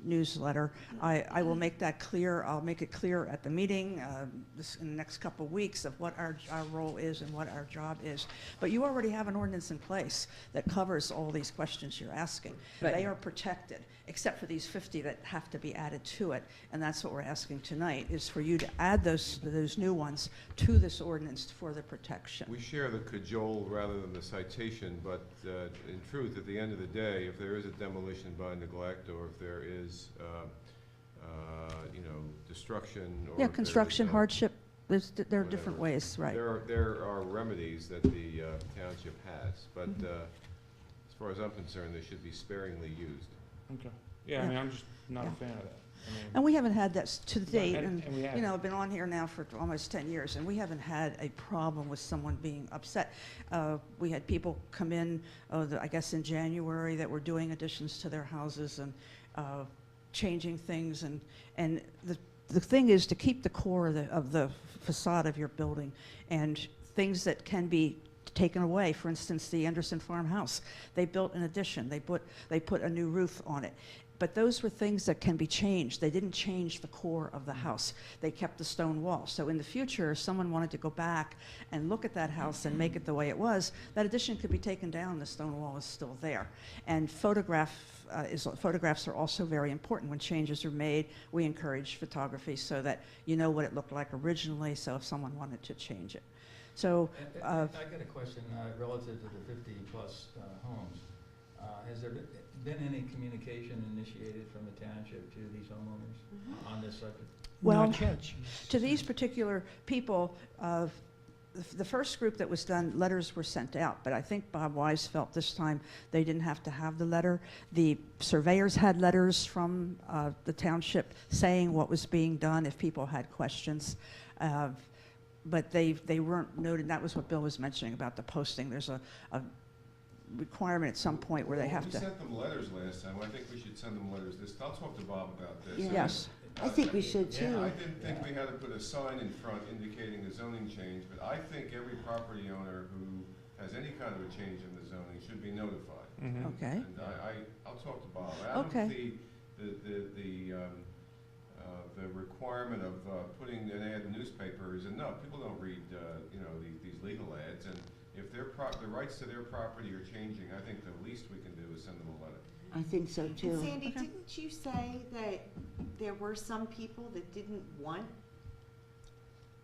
newsletter, I will make that clear. I'll make it clear at the meeting in the next couple of weeks of what our role is and what our job is. But you already have an ordinance in place that covers all these questions you're asking. Right. They are protected, except for these 50 that have to be added to it. And that's what we're asking tonight, is for you to add those new ones to this ordinance for the protection. We share the cajole rather than the citation, but in truth, at the end of the day, if there is a demolition by neglect, or if there is, destruction, or Yeah, if there construction, is, hardship, there are different whatever. ways, right. There are remedies that the township has, but as far as I'm concerned, they should be sparingly used. Okay. Yeah, I mean, I'm just not Yeah. a fan of that. I mean, And we haven't had that to date, and we and, haven't. I've been on here now for almost 10 years, and we haven't had a problem with someone being upset. We had people come in, I guess in January, that were doing additions to their houses and changing things, and the thing is to keep the core of the facade of your building, and things that can be taken away. For instance, the Anderson farmhouse, they built an addition, they put a new roof on it. But those were things that can be changed. They didn't change the core of the house. They kept the stone wall. So in the future, if someone wanted to go back and look at that house and make it the way it was, that addition could be taken down, the stone wall is still there. And photographs are also very important. When changes are made, we encourage photography so that you know what it looked like originally, so if someone wanted to change it. So, I got a question relative to the 50-plus homes. Has there been any communication initiated from the township to these homeowners on this subject? well, Not yet. to these particular people, the first group that was done, letters were sent out, but I think Bob Wise felt this time they didn't have to have the letter. The surveyors had letters from the township saying what was being done if people had questions. But they weren't noted. That was what Bill was mentioning about the posting. There's a requirement at some point where they have We to. sent them letters last time. I think we should send them letters this. I'll talk to Bob about this. Yeah. Yes. I think we should too. I didn't think we had to put a sign in front indicating the zoning change, but I think every property owner who has any kind of a change in the zoning should be notified. Mhm. Okay. And I'll talk to Bob. I don't Okay. see the requirement of putting an ad in the newspaper is enough. People don't read, these legal ads, and if the rights to their property are changing, I think the least we can do is send them a letter. I think so And too. Sandy, didn't you say that there were some people that didn't want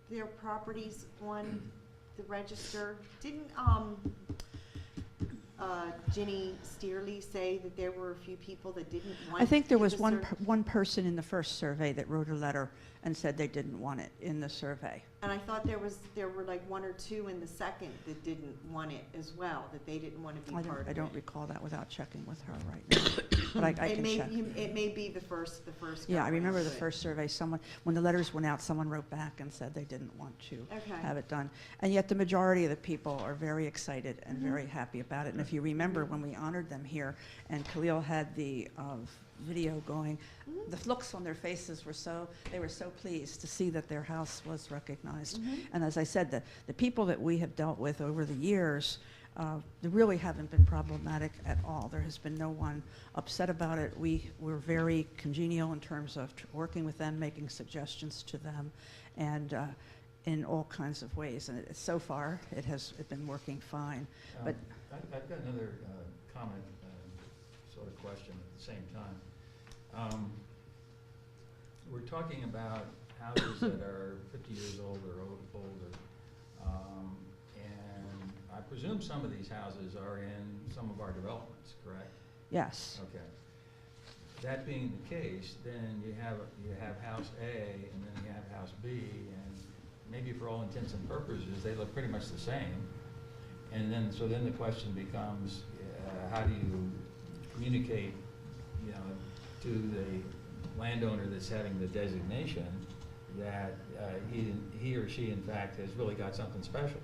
their properties on the register? Didn't, Ginny Steerley say that there were a few people that didn't want? I think there in was the one, sur- one person in the first survey that wrote a letter and said they didn't want it in the survey. And I thought there were like one or two in the second that didn't want it as well, that they didn't want to be part of it. I don't recall that without checking with her right now, but I It can may, check. it may be the first Yeah, I go remember round, the but- first survey, someone, when the letters went out, someone wrote back and said they didn't want to Okay. have it done. And yet the majority of the people are very excited and Mm-hmm. very happy about it. And if you remember when we honored them here and Khalil had the video going, Mm-hmm. the looks on their faces were they were so pleased to see that their house was recognized. Mhm. And as I said, the people that we have dealt with over the years, they really haven't been problematic at all. There has been no one upset about it. We're very congenial in terms of working with them, making suggestions to them, and in all kinds of ways. And so far, it's been working fine. But I've got another comment, sort of question at the same time. We're talking about houses that are 50 years old or older. And I presume some of these houses are in some of our developments, correct? yes, Okay. That being the case, then you have house A and then you have house B, and maybe for all intents and purposes, they look pretty much the same. And then, so then the question becomes, how do you communicate, to the landowner that's having the designation that he or she in fact has really got something special?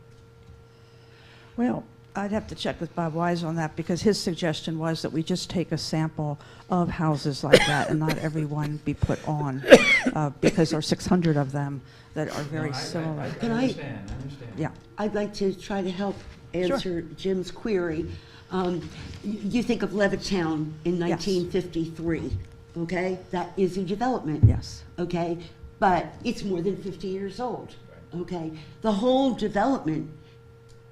well, I'd have to check with Bob Wise on that, because his suggestion was that we just take a sample of houses like that and not every one be put on, because there are 600 of them that are very No, similar. I Can I- understand. Yeah. I'd like to try to help Sure. answer Jim's query. You think of Levittown in Yes. 1953, okay? That is a development. Yes. Okay? But it's more than 50 years old, okay? The whole development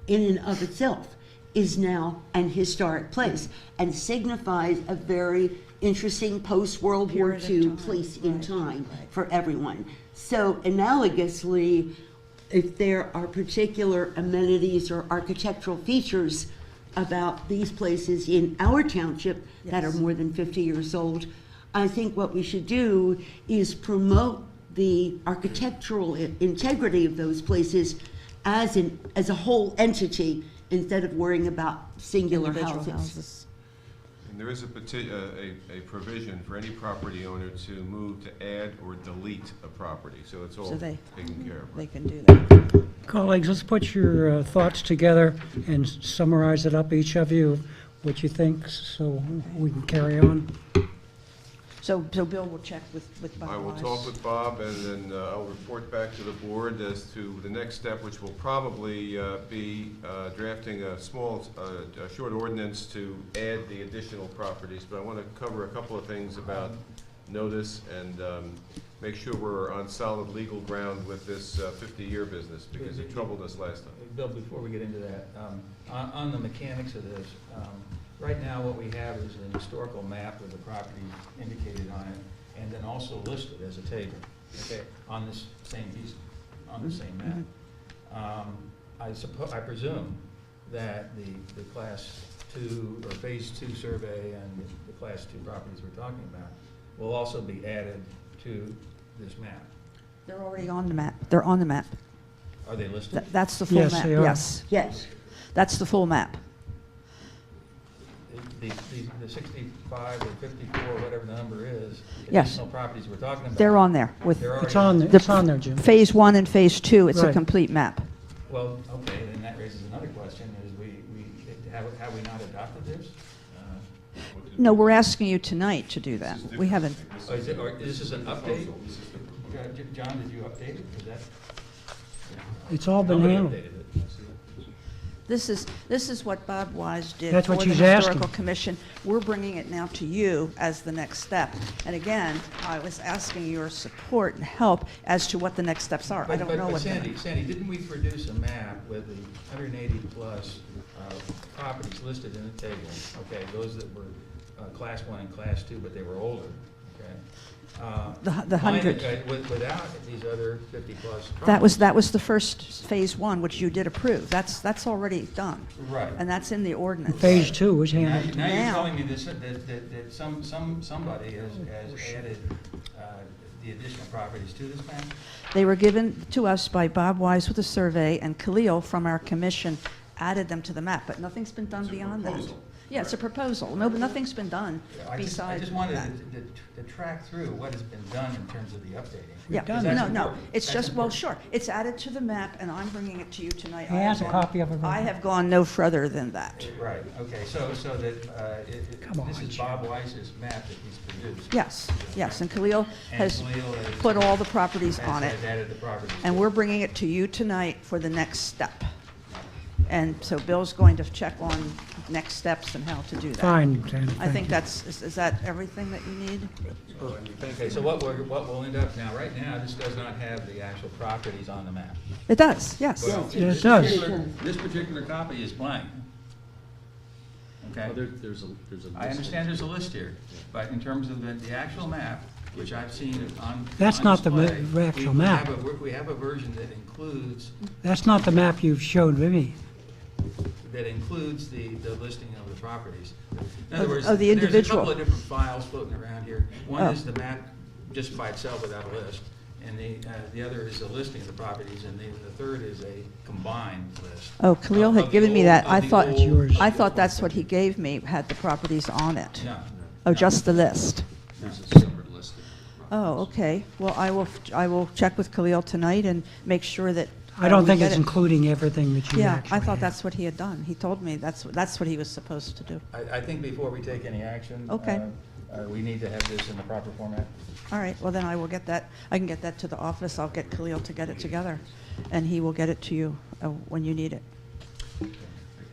in and of itself is now an historic place and signifies a very interesting post-World War Period of II time. place in Right, time right. for everyone. So analogously, if there are particular amenities or architectural features about these places in our township that are Yes. more than 50 years old, I think what we should do is promote the architectural integrity of those places as a whole entity instead of worrying about singular Individual houses. And there is a provision for any property owner to move to add or delete a property, so it's all So they- taken care of. They can do that. Colleagues, let's put your thoughts together and summarize it up, each of you, what you think, so we can carry on. So Bill will check with Bob I will Wise. talk with Bob, and then I'll report back to the board as to the next step, which will probably be drafting a small, a short ordinance to add the additional properties. But I want to cover a couple of things about notice and make sure we're on solid legal ground with this 50-year business, because it troubled us last time. Bill, before we get into that, on the mechanics of this, right now what we have is an historical map with the property indicated on it, and then also listed as a table, okay, on this same piece, on the same map. I presume that the Class 2 or Phase 2 survey and the Class 2 properties we're talking about will also be added to this map. They're already on the map. They're on the map. Are they listed? That's the full Yes, map, they are. yes. Yes. That's the full map. The 65 or 54, whatever the number is, Yes. additional properties we're talking about. They're on there with They're It's already- on there, Jim. Phase 1 and Phase 2, it's a Right. complete map. Well, okay, then that raises another question, is have we not adopted this? No, we're asking you tonight to do that. We haven't. Or this is an update? John, did you update it? Is that? It's all been Nobody handled. updated it. This is what Bob Wise did That's for what the she's Historical asking. Commission. We're bringing it now to you as the next step. And again, I was asking your support and help as to what the next steps are. I don't know what. Sandy, didn't we produce a map with the 180-plus properties listed in the table? Okay, those that were Class 1 and Class 2, but they were older, okay? The 100. Without these other 50-plus That was the first phase 1, which you did approve. That's already done. Right. And that's in the ordinance. Phase 2 was Now handled. you're Now- telling me this, that somebody has added the additional properties to this map? They were given to us by Bob Wise with a survey, and Khalil from our commission added them to the map, but nothing's been done beyond that. Yeah, it's a proposal. No, but nothing's been done I besides just wanted that. to track through what has been done in terms of the updating. Yeah, done no, that. no, it's That's just, well, important. sure, it's added to the map, and I'm bringing it to you tonight. He I has have a gone- copy of it right I now. have gone no further than that. Right, okay, so that, Come this on, is Jim. Bob Wise's map that he's produced. Yes, yes, and Khalil And has Khalil has- put all the properties on it, Has added the properties. and we're bringing it to you tonight for the next step. And so Bill's going to check on next steps and how to do that. Fine, Sandy, I thank think you. that's, is that everything that you need? Okay, so what we'll end up now, right now, this does not have the actual properties on the map. It does, yes. Well, Yeah, it this does. This particular copy is blank. Okay? Well, there's a list. I understand there's a list here, but in terms of the actual map, which I've seen on That's on not the display, actual we map. We have a version that includes That's not the map you've showed me. the listing of the properties. In other words, Oh, the there's a individual. couple of different files floating around here. One Oh. is the map just by itself without a list, and the other is a listing of the properties, and the third is a combined list. Oh, Khalil of had the given me old- that. of I the thought, old- yours. I thought that's what he gave me, had the properties on it. No. Oh, just the list. There's a separate list of Oh, okay. Well, I will check with Khalil tonight and make sure that. I don't we think get it's it. including everything that you Yeah, actually I thought have. that's what he had done. He told me that's what he was supposed to do. I think before we take any action, Okay. We need to have this in the proper format. All right, well, then I will get that, I can get that to the office. I'll get Khalil to get it together, and he will get it to you when you need it.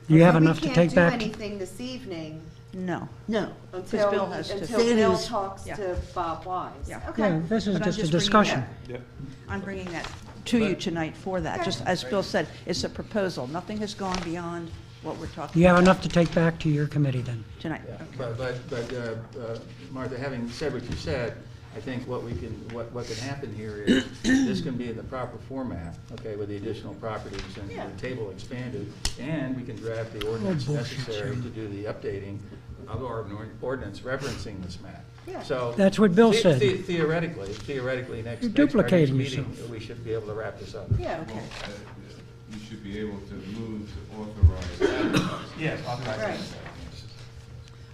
You have Okay, enough to take back? We can't do anything this evening No. No. until, Bill has to- until Sandy Bill was- talks Yeah. to Bob Wise. Yeah. Okay. Yeah, this is But I'm just a just bringing discussion. Yep. I'm bringing that to you But- tonight for that. Just as Bill said, it's a proposal. Nothing has gone beyond what we're talking You have about enough to take back to your committee then? tonight. Yeah, Okay. but Martha, having said what you said, I think what can happen here is this can be in the proper format, okay, with the additional properties and Yeah. the table expanded, and we can draft the ordinance bullshit, necessary Jim. to do the updating of our ordinance referencing this map. Yeah. So. That's what Bill said. Theoretically, next You're next duplicating meeting, yourself. we should be able to wrap this up. Yeah. Okay. You should be able to move to authorize advertising. Yes, authorize Right.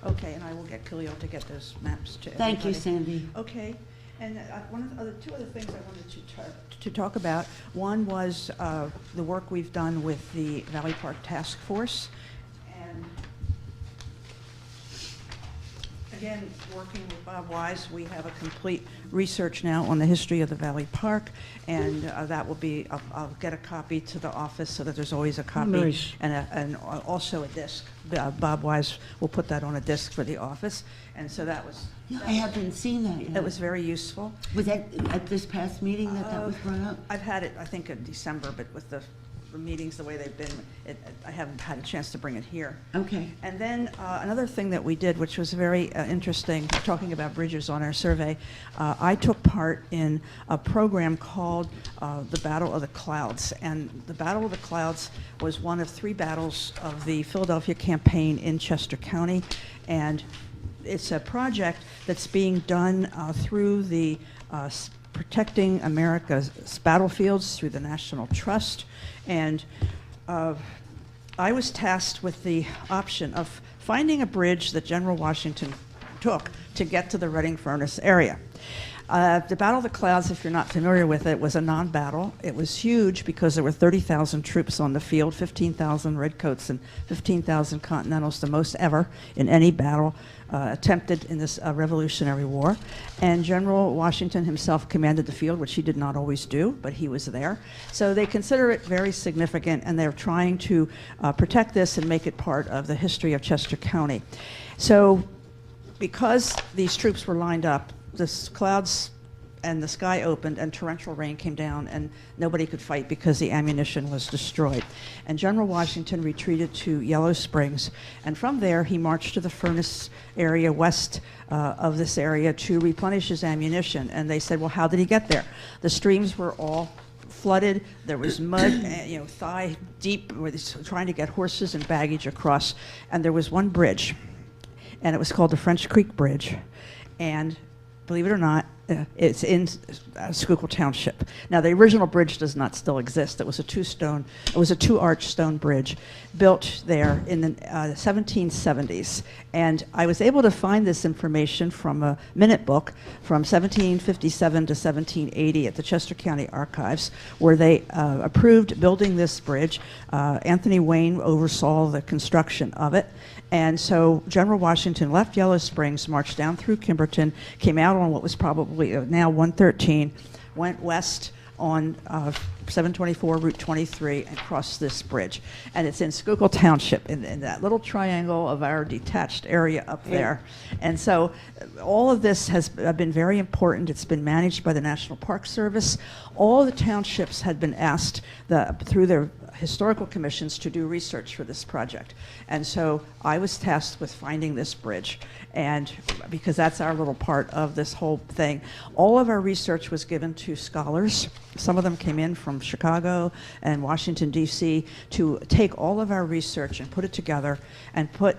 Okay, and I will get Khalil to get those maps to everybody. Thank you, Sandy. Okay, and two other things I wanted to talk about. One was the work we've done with the Valley Park Task Force, and again, working with Bob Wise, we have a complete research now on the history of the Valley Park, and that will be, I'll get a copy to the office so that there's always a copy. Nice. And also a disc. Bob Wise will put that on a disc for the office, and so that was, Yeah, I haven't seen that yet. it was very useful. Was that at this past meeting that was brought up? I've had it, I think, in December, but with the meetings the way they've been, I haven't had a chance to bring it here. Okay. And then another thing that we did, which was very interesting, talking about bridges on our survey, I took part in a program called the Battle of the Clouds. And the Battle of the Clouds was one of 3 battles of the Philadelphia campaign in Chester County. And it's a project that's being done through the Protecting America's Battlefields through the National Trust. And I was tasked with the option of finding a bridge that General Washington took to get to the Reading Furnace area. The Battle of the Clouds, if you're not familiar with it, was a non-battle. It was huge because there were 30,000 troops on the field, 15,000 Redcoats and 15,000 Continentals, the most ever in any battle attempted in this Revolutionary War. And General Washington himself commanded the field, which he did not always do, but he was there. So they consider it very significant, and they're trying to protect this and make it part of the history of Chester County. So because these troops were lined up, the clouds and the sky opened and torrential rain came down and nobody could fight because the ammunition was destroyed. And General Washington retreated to Yellow Springs, and from there he marched to the furnace area west of this area to replenish his ammunition. And they said, well, how did he get there? The streams were all flooded. There was mud, thigh deep, where they're trying to get horses and baggage across. And there was one bridge, and it was called the French Creek Bridge. And believe it or not, it's in Schuylkill Township. Now, the original bridge does not still exist. It was a two-arch stone bridge built there in the 1770s. And I was able to find this information from a minute book from 1757 to 1780 at the Chester County Archives, where they approved building this bridge. Anthony Wayne oversaw the construction of it. And so General Washington left Yellow Springs, marched down through Kimberton, came out on what was probably now 113, went west on 724 Route 23 and crossed this bridge. And it's in Schuylkill Township, in that little triangle of our detached area up there. And so all of this has been very important. It's been managed by the National Park Service. All the townships had been asked through their historical commissions to do research for this project. And so I was tasked with finding this bridge, and because that's our little part of this whole thing. All of our research was given to scholars. Some of them came in from Chicago and Washington, D.C. to take all of our research and put it together and put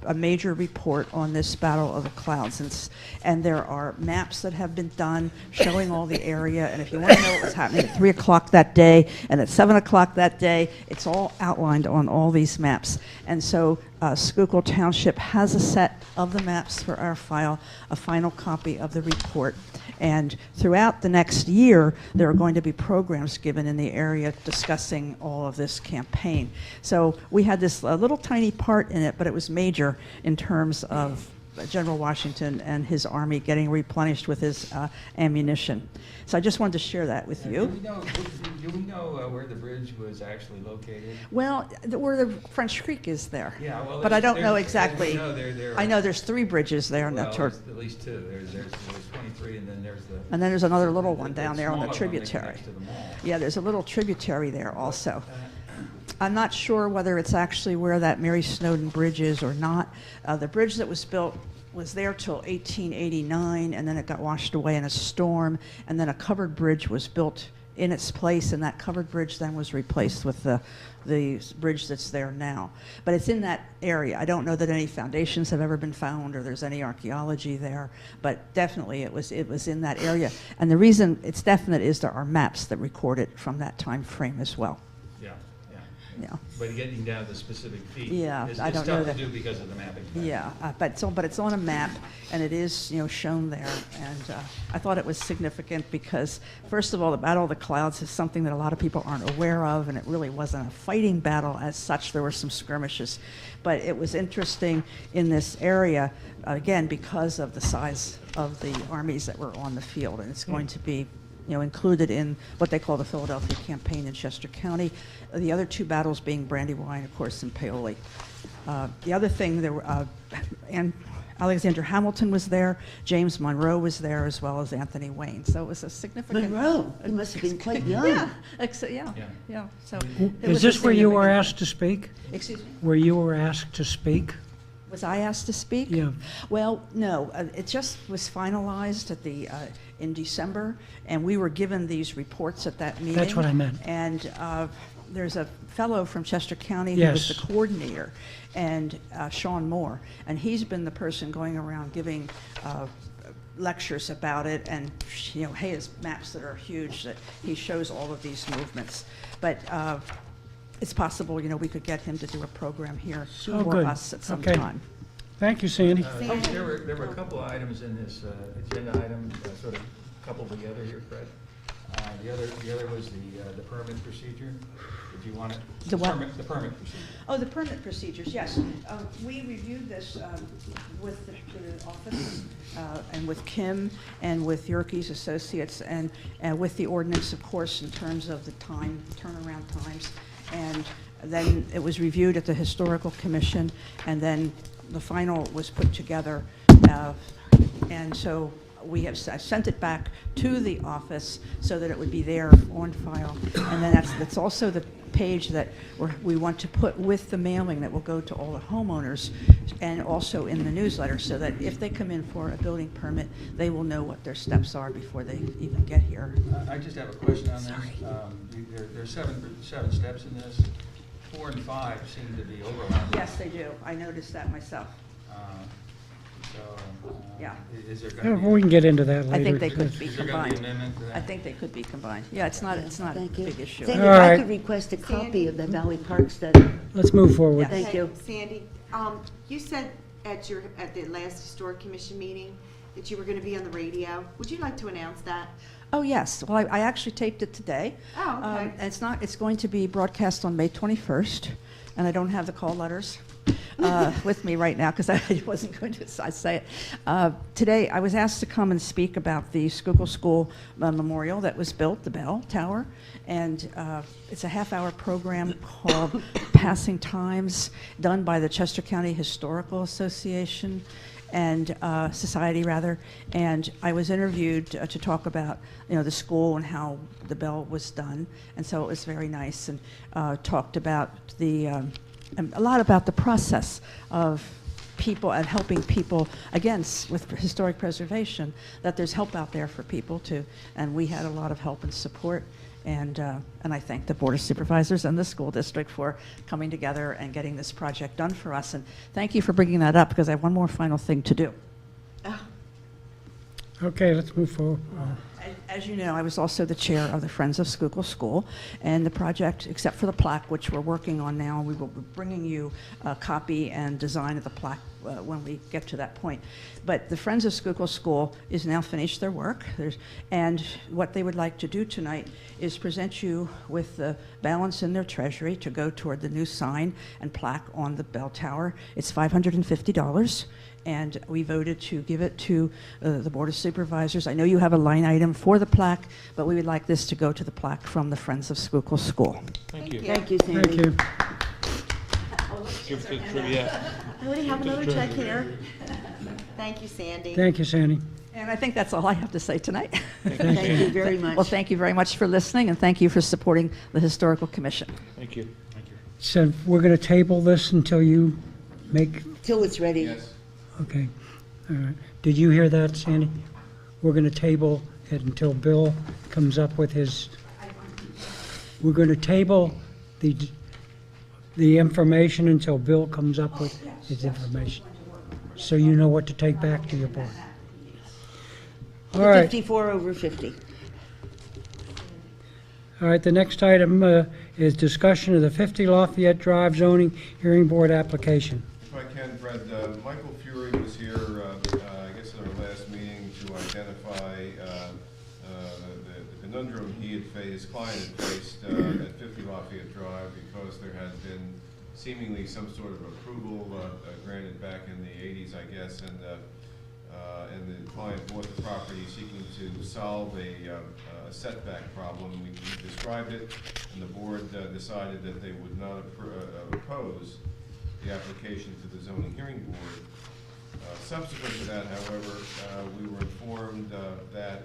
a major report on this Battle of the Clouds. And there are maps that have been done showing all the area, and if you want to know what was happening at 3 o'clock that day and at 7 o'clock that day, it's all outlined on all these maps. And so Schuylkill Township has a set of the maps for our file, a final copy of the report. And throughout the next year, there are going to be programs given in the area discussing all of this campaign. So we had this little tiny part in it, but it was major in terms of General Washington and his army getting replenished with his ammunition. So I just wanted to share that with you. Do we know where the bridge was actually located? Well, where the French Creek is there. Yeah, well, but I don't know exactly. I know there's 3 bridges there on that tour. At least 2. There's 23, and then there's the. And then there's another little one down there on the smaller one tributary. next to the mall. Yeah, there's a little tributary there also. I'm not sure whether it's actually where that Mary Snowden Bridge is or not. The bridge that was built was there till 1889, and then it got washed away in a storm, and then a covered bridge was built in its place, and that covered bridge then was replaced with the bridge that's there now. But it's in that area. I don't know that any foundations have ever been found or there's any archaeology there, but definitely it was in that area. And the reason it's definite is there are maps that record it from that time frame as well. Yeah. But getting down to the specific feet is I don't know tough that. to do because of the mapping. Yeah, but it's on a map, and it is shown there. And I thought it was significant because, first of all, the Battle of the Clouds is something that a lot of people aren't aware of, and it really wasn't a fighting battle as such. There were some skirmishes, but it was interesting in this area again because of the size of the armies that were on the field, and it's going to be included in what they call the Philadelphia Campaign in Chester County. The other 2 battles being Brandywine, of course, and Paoli. The other thing, and Alexander Hamilton was there, James Monroe was there, as well as Anthony Wayne. So it was a significant. Monroe, he must have been quite young. Yeah. So Is this where you were asked to speak? Excuse me? Where you were asked to speak? Was I asked to speak? Yeah. Well, no. It just was finalized in December, and we were given these reports at that meeting. That's what I meant. And there's a fellow from Chester County who was the coordinator, and Sean Moore, and he's been the person going around giving lectures about it, and he has maps that are huge that he shows all of these movements. But it's possible, we could get him to do a program here for us at some time. Thank you, Sandy. There were a couple of items in this agenda item, sort of couple together here, Fred. The other was the permit procedure. Did you want it? The what? The permit procedure. Oh, the permit procedures, yes. We reviewed this with the office and with Kim and with Yerke's Associates and with the ordinance, of course, in terms of the turnaround times. And then it was reviewed at the Historical Commission, and then the final was put together. And so I sent it back to the office so that it would be there on file. And then that's also the page that we want to put with the mailing that will go to all the homeowners and also in the newsletter, so that if they come in for a building permit, they will know what their steps are before they even get here. I just have a question on this. Sorry. There's seven steps in this. 4 and 5 seem to be overlapping. Yes, they do. I noticed that myself. Yeah. Is there Yeah, going to we be? can get into that later. I think they could be Is there going to be combined. amendment to that? I think they could be combined. Yeah, it's not a Thank you. big issue. Sandy, All if I right. could request a copy of the Valley Park study. Let's move forward. Yeah. Thank Okay, you. Sandy, you said at the last Historic Commission meeting that you were going to be on the radio. Would you like to announce that? Oh, yes. Well, I actually taped it today. Oh, okay. And it's going to be broadcast on May 21st, and I don't have the call letters with me right now because I wasn't going to say it. Today, I was asked to come and speak about the Schuylkill School memorial that was built, the bell tower, and it's a half-hour program called Passing Times, done by the Chester County Historical Association and Society, rather. And I was interviewed to talk about, the school and how the bell was done, and so it was very nice, and talked about a lot about the process of people and helping people, again, with historic preservation, that there's help out there for people too, and we had a lot of help and support. And I thank the Board of Supervisors and the school district for coming together and getting this project done for us. And thank you for bringing that up, because I have one more final thing to do. Okay, let's move forward. As you know, I was also the chair of the Friends of Schuylkill School, and the project, except for the plaque, which we're working on now, we will be bringing you a copy and design of the plaque when we get to that point. But the Friends of Schuylkill School is now finished their work, and what they would like to do tonight is present you with the balance in their treasury to go toward the new sign and plaque on the bell tower. It's $550. And we voted to give it to the Board of Supervisors. I know you have a line item for the plaque, but we would like this to go to the plaque from the Friends of Schuylkill School. Thank you. Thank you, Sandy. Thank you. Give the trivia. I already have another check here. Thank you, Sandy. Thank you, Sandy. And I think that's all I have to say tonight. Thank you very much. Well, thank you very much for listening, and thank you for supporting the Historical Commission. Thank you. So we're going to table this until you make, Till it's ready. Yes. okay. All right. Did you hear that, Sandy? We're going to table it until Bill comes up with his, we're going to table the information until Bill comes up with his information, so you know what to take back to your board. All right. 54 over 50. All right, the next item is discussion of the 50 Lafayette Drive zoning hearing board application. If I can, Fred, Michael Fury was here, I guess at our last meeting, to identify the conundrum his client had faced at 50 Lafayette Drive, because there had been seemingly some sort of approval granted back in the 80s, I guess, and the client bought the property seeking to solve a setback problem. We described it, and the board decided that they would not oppose the application to the zoning hearing board. Subsequent to that, however, we were informed that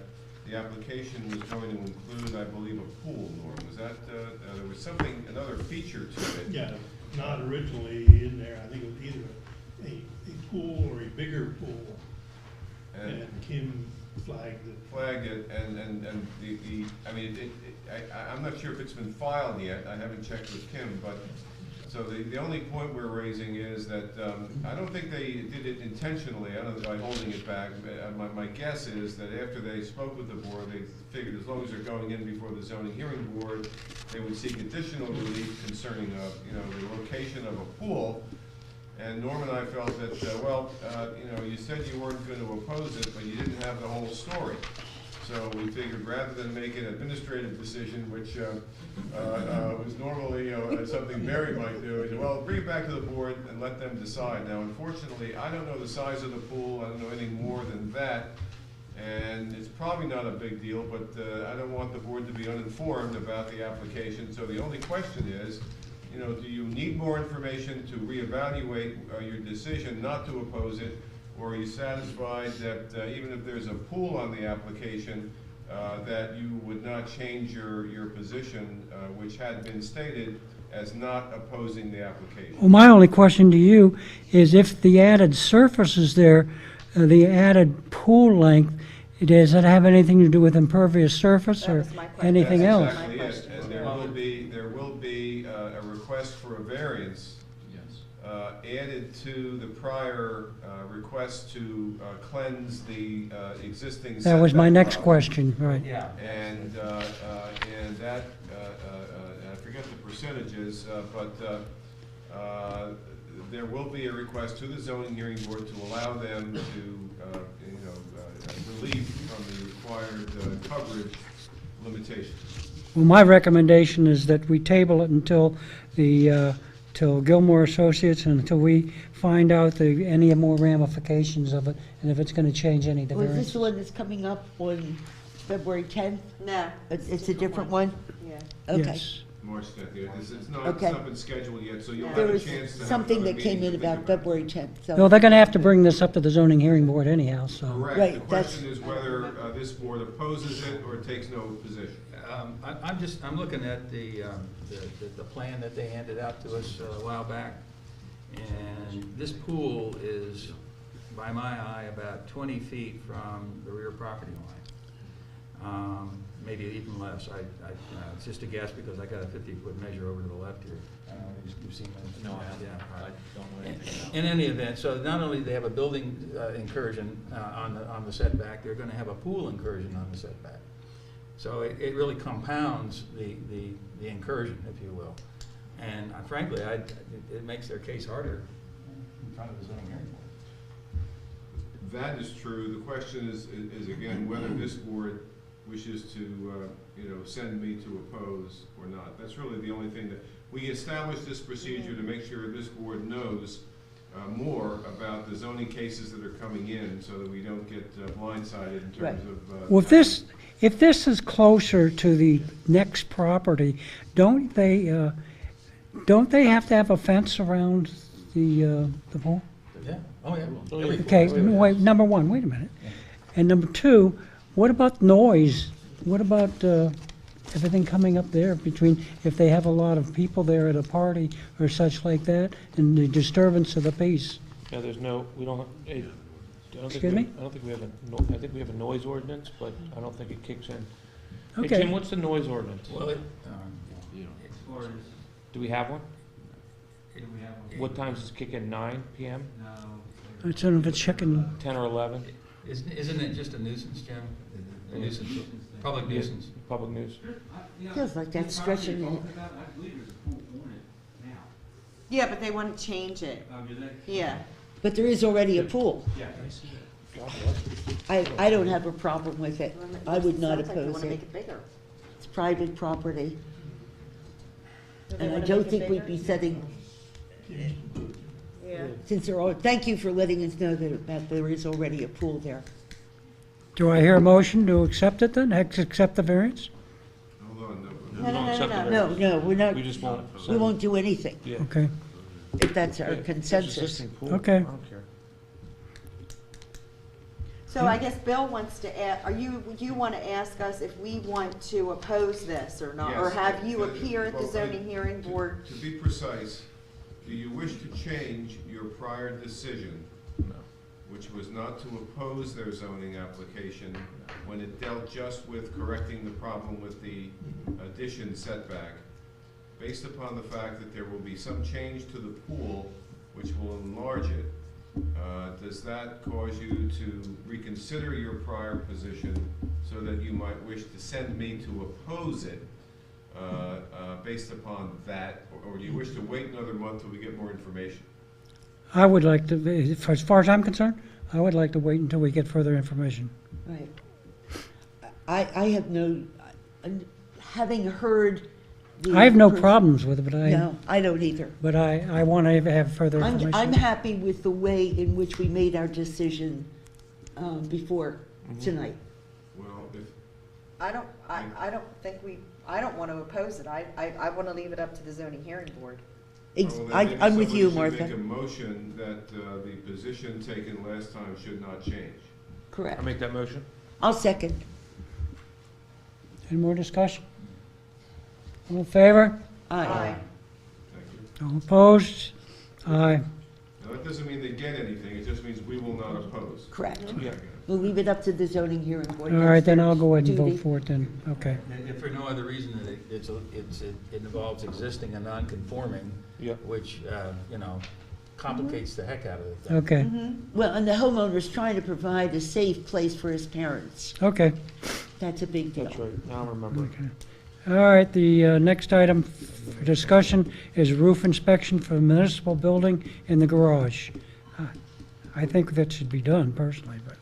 the application was going to include, I believe, a pool, Norm. Was that, there was something, another feature to it? Yeah, not originally in there. I think it was either a pool or a bigger pool. And Kim flagged it. Flagged it, and I mean, I'm not sure if it's been filed yet. I haven't checked with Kim, but, so the only point we're raising is that I don't think they did it intentionally, I don't know, by holding it back. My guess is that after they spoke with the board, they figured as long as they're going in before the zoning hearing board, they would seek additional relief concerning the location of a pool. And Norm and I felt that, you said you weren't going to oppose it, but you didn't have the whole story. So we figured rather than make an administrative decision, which was normally something Barry might do, we said, well, bring it back to the board and let them decide. Now, unfortunately, I don't know the size of the pool, I don't know anything more than that, and it's probably not a big deal, but I don't want the board to be uninformed about the application. So the only question is, you know, do you need more information to reevaluate your decision not to oppose it? Or are you satisfied that even if there's a pool on the application, that you would not change your position, which had been stated as not opposing the application? Well, my only question to you is if the added surface is there, the added pool length, does it have anything to do with impervious surface That or was my question. anything That's else? exactly it, and there will be a request for a variance added to the prior request to cleanse the existing setback. That was my next problem. question, right. Yeah. And that, I forget the percentages, but there will be a request to the zoning hearing board to allow them to, relieve from the required coverage limitations. Well, my recommendation is that we table it until till Gilmore Associates and until we find out any more ramifications of it and if it's going to change any of the Was this variance. the one that's coming up on February 10th? No. It's a different one? Yeah. Okay. Yes. March 10th, it's not Okay. been scheduled yet, so you'll have There a was chance to have something another that came meeting in to think about February 10th, so. No, they're going to have to bring this up to the zoning hearing board anyhow, so. Correct. Right, The question is whether this board opposes it or takes no position. I'm looking at the plan that they handed out to us a while back. And this pool is, by my eye, about 20 feet from the rear property line. Maybe even less. It's just a guess because I got a 50-foot measure over to the left here. You've seen that? No, Yeah. I don't know anything about it. In any event, so not only do they have a building incursion on the setback, they're going to have a pool incursion on the setback. So it really compounds the incursion, if you will. And frankly, it makes their case harder in front of the zoning hearing board. That is true. The question is again, whether this board wishes to, send me to oppose or not. That's really the only thing that, we established this procedure to make sure this board knows more about the zoning cases that are coming in so that we don't get blindsided in terms of. Well, if this is closer to the next property, don't they have to have a fence around the pool? Yeah, oh, yeah. Okay, wait, number one, wait a minute. And number two, what about noise? What about everything coming up there between, if they have a lot of people there at a party or such like that, and the disturbance of the peace? Yeah, there's no, we don't, I don't think Excuse we, me? I don't think we have I think we have a noise ordinance, but I don't think it kicks in. Hey, Okay. Jim, what's the noise ordinance? Well, As far as, Do we have one? do we have one? What times does it kick in, 9 PM, No. I don't know if it's checking, 10 or 11? isn't it just a nuisance, Jim? A nuisance, public nuisance. Public news? Feels like that's stretching it. I believe there's a pool on it now. Yeah, but they want to change it. Oh, do they? Yeah. But there is already a pool. Yeah. I don't have a problem with it. I would not Sounds like they oppose want to make it. it bigger. It's private property, Do they and I wanna don't make it think we'd bigger? be setting, Yeah. since they're all, thank you for letting us know that there is already a pool there. do I hear a motion to accept it then, accept the variance? Hold on, No, We no, don't no, accept no, the no. variance. No, we're not, We just won't. we won't do anything, Yeah. Okay, if that's our Yeah, it's consensus. existing pool. Okay. I don't care. So I guess Bill wants to you want to ask us if we want to oppose this or not? Or Yes. have you appear at the Well, zoning hearing board? To be precise, do you wish to change your prior decision, which was not to oppose their zoning application when it dealt just with correcting the problem with the addition setback, based upon the fact that there will be some change to the pool which will enlarge it? Does that cause you to reconsider your prior position so that you might wish to send me to oppose it based upon that, or do you wish to wait another month till we get more information? I would like to, as far as I'm concerned, I would like to wait until we get further information. Right. I have no, having heard the. I have no problems with it, No, I don't either. but I want to have further I'm information. happy with the way in which we made our decision before tonight. Well, if, I don't think I don't want to oppose it. I want to leave it up to the zoning hearing board. well, then maybe I'm with you, somebody Martha. should make a motion that the position taken last time should not change. Correct. I make that motion? I'll second. Any more discussion? All in favor? Aye. Thank you. All opposed? Aye. Now, that doesn't mean they get anything, it just means we will not oppose. Correct. Yeah. We'll leave it up to the zoning hearing board. All That's right, then their I'll go ahead and duty. vote for it then. Okay. And if for no other reason than it involves existing and non-conforming, Yep. which, you know, complicates the heck out of the thing. Okay, Well, and the homeowner's trying to provide a safe place for his parents. okay. That's a big deal. That's right, now I'm remembering. Okay. All right, the next item for discussion is roof inspection for the municipal building and the garage. I think that should be done personally, but,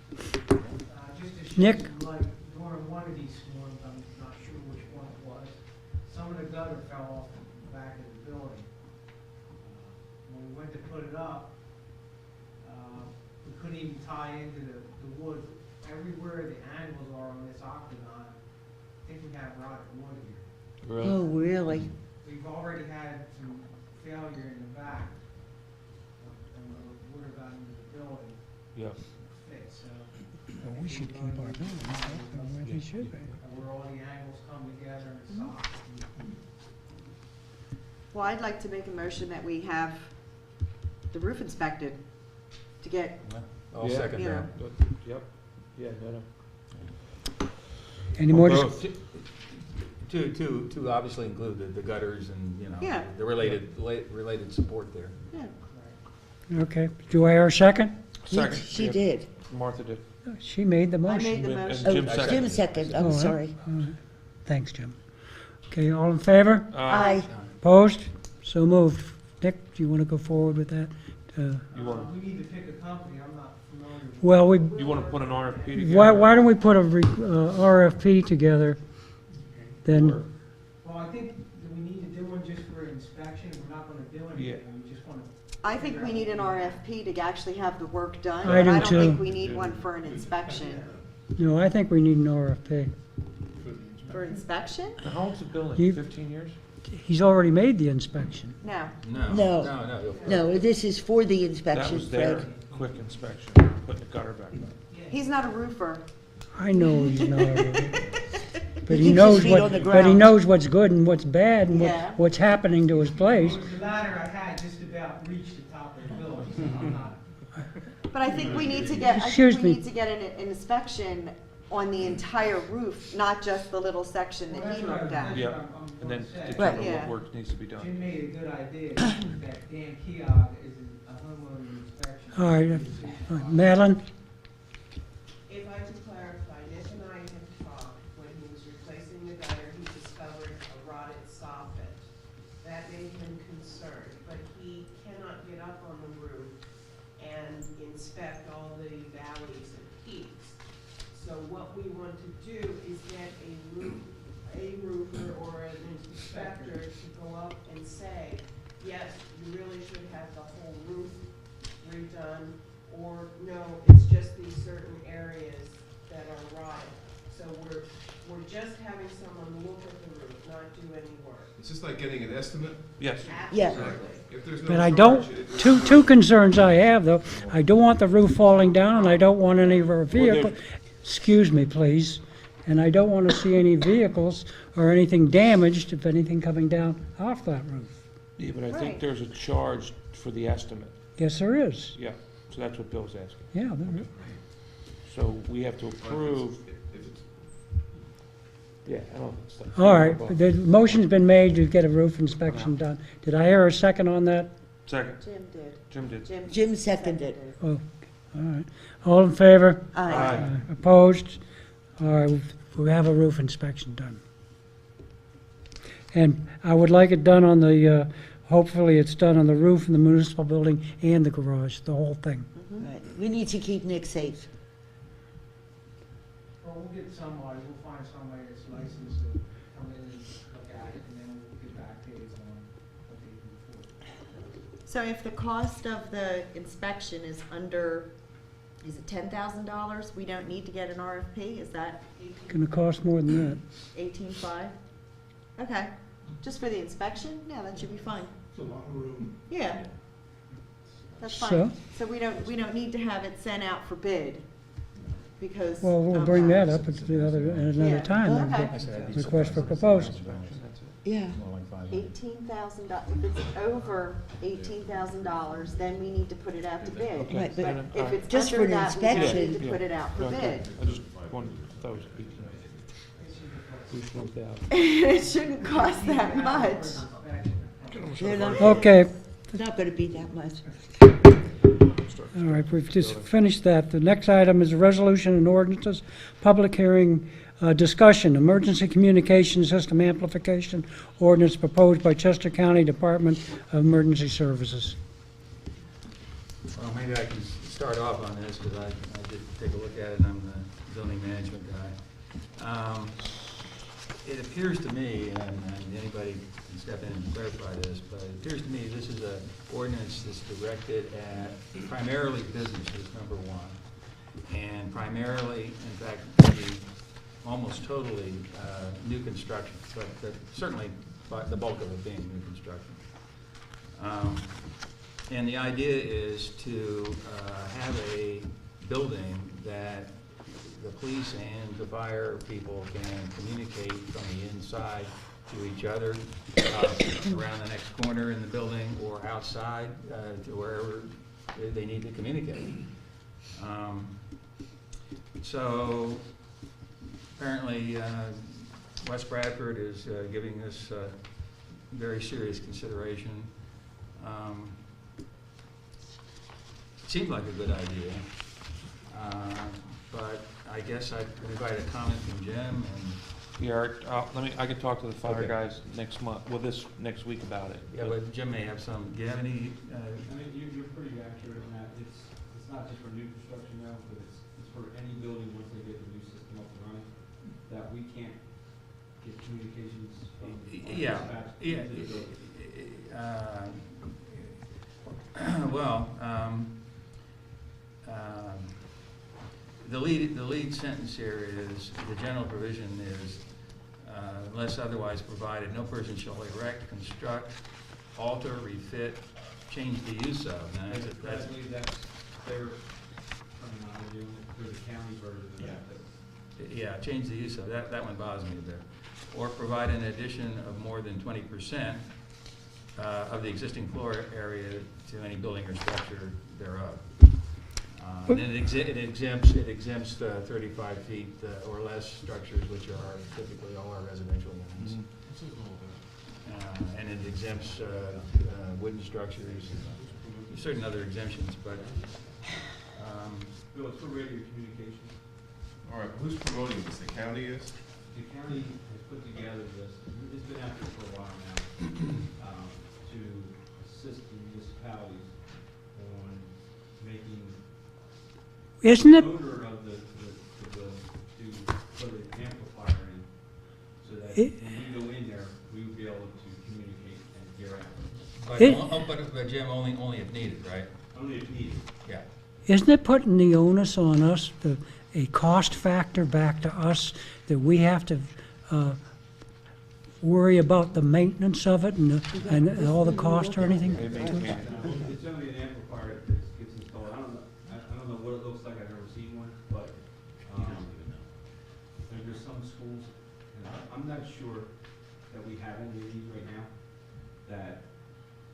Just to Nick? shed some light, during one of these storms, I'm not sure which one it was, some of the gutter fell off the back of the building. When we went to put it up, we couldn't even tie into the wood. Everywhere the angles are on this octagon, I think we have rotted wood here. Really? Oh, really? We've already had some failure in the back, and the wood have gotten into the building, Yeah. fit, so. well, we should keep our buildings where they should be. Where all the angles come together and sock. Well, I'd like to make a motion that we have the roof inspected to get, I'll Yeah. second you that. know, Yep, yeah, no. Any more, Both. To obviously include the gutters and, you know, Yeah. the related support there. yeah. okay. Do I hear a second? Second. She Yeah. did. Martha did. She made the I motion. made the And motion. Oh, Jim seconded. Jim second, I'm Oh, sorry. all right. Thanks, Jim. Okay, all in favor? Aye. Opposed? So moved. Nick, do you want to go forward with that? You want, We need to pick a company, I'm not familiar with. Well, we, you want to put an RFP together? why don't we put a RFP together, then, Well, I think that we need to do one just for inspection, we're not gonna do Yeah. anything, we just wanna. I think we need an RFP to actually have the work done. I do but I don't think too. we need one for an inspection. no, I think we need an RFP. For inspection? How old's the building, You- 15 years? He's already made the inspection. No. No. No, this is for the That inspection, was their Fred. quick inspection, putting the gutter back up. He's not a roofer. I know he's not a roofer. But He he keeps knows his feet what, on the but he ground. knows what's good and what's bad and Yeah. what's happening to his place. The ladder I had just about reached the top of the building, so I'm not. But I think we need to get, I Excuse think we me. need to get an inspection on the entire roof, not just the little section Well, that that's he what I looked was- at. that's Yeah, what I'm and then gonna say. determine Yeah. what work needs to be done. Jim made a good idea, that Dan Keogh is a homeowner inspection. All right, Madeline? If I could clarify, Nick and I had talked, when he was replacing the gutter, he discovered a rotted soffit. That made him concerned, but he cannot get up on the roof and inspect all the valleys and peaks. So what we want to do is get a roofer or an inspector to go up and say, yes, you really should have the whole roof redone, or no, it's just these certain areas that are rotted. So we're just having someone look at the roof, not do any work. It's just like getting an estimate. Yes. Yeah. Absolutely. If there's no But I charge, don't, it- two concerns I have, though. I don't want the roof falling down, and I don't want any of our vehicles, excuse me, please, and I don't want to see any vehicles or anything damaged, if anything, coming down off that roof. Yeah, but I Right. think there's a charge for the estimate. Yes, there is. Yeah, so that's what Bill's asking. Yeah, there is. So we have to approve, if it's- yeah, I don't. it's like- All right, the motion's been made to get a roof inspection done. Did I hear a second on that? Second, Jim did. Jim did. Jim seconded. Oh, all right. All in favor? Aye. Opposed? All right, we have a roof inspection done. And I would like it done on the, hopefully it's done on the roof in the municipal building and the garage, the whole thing. Right. We need to keep Nick safe. For we'll get somebody, we'll find somebody that's licensed to come in and look at it, and then we'll get back to you on what they can afford. So if the cost of the inspection is under, is it $10,000, we don't need to get an RFP? Is that Gonna cost more than that. 18.5? Okay, just for the inspection? Yeah, that should be fine. It's a lot of room. Yeah. That's So? fine. So we don't need to have it sent out for bid because. Well, we'll of bring that up at another Yeah. time. then, Okay. the Request for proposal. Yeah. $18,000, if it's over $18,000, then we need to put it out to bid. Okay. Right, But if it's Just for under the that, we don't inspection. need to put it out for Okay. bid. I just wanted, that was 18. It shouldn't cost that much. They're not, Okay, it's not gonna be that much. all right, we've just finished that. The next item is a resolution and ordinances, public hearing, discussion, emergency communication system amplification ordinance proposed by Chester County Department of Emergency Services. Well, maybe I can start off on this, because I did take a look at it, I'm the zoning management guy. It appears to me, and anybody can step in and clarify this, but it appears to me this is an ordinance that's directed at primarily businesses, number one, and primarily, in fact, maybe almost totally new construction, but certainly the bulk of it being new construction. And the idea is to have a building that the police and the fire people can communicate from the inside to each other, around the next corner in the building or outside to wherever they need to communicate. So apparently West Bradford is giving this very serious consideration. It seemed like a good idea, but I guess I'd invite a comment from Jim and. Yeah, I could talk to the fire Okay. guys next month, next week about it. Yeah, but Jim may have some, do you have any, I mean, you're pretty accurate on that. It's not just for new construction now, but it's for any building once they get the new system up and running, that we can't get communications from our yeah, dispatch yeah, into the building. well, the lead sentence here is, the general provision is, unless otherwise provided, no person shall erect, construct, alter, refit, change the use of. Now, That's that's, that's their terminology, on it. There's a county version of that. yeah, change the use of, that one bothers me a bit. Or provide an addition of more than 20% of the existing floor area to any building or structure thereof. And then it exempts 35 feet or less structures, which are typically all our residential units. And it exempts wooden structures, certain other exemptions, but. No, it's for radio communications. All right, who's promoting this? The county is? The county has put together this, it's been out there for a while now, to assist the municipalities on making Isn't it, odor of the building to put an amplifier in, so that It- when we go in there, we would be able to communicate and hear out. But Jim, only if needed, right? Only if needed. Yeah. isn't it putting the onus on us, a cost factor back to us, that we have to worry about the maintenance of it and all the cost or anything? It's only an amplifier that gets installed. I don't know what it looks like. I've never seen one, but, there's some schools, and I'm not sure that we have any of these right now, that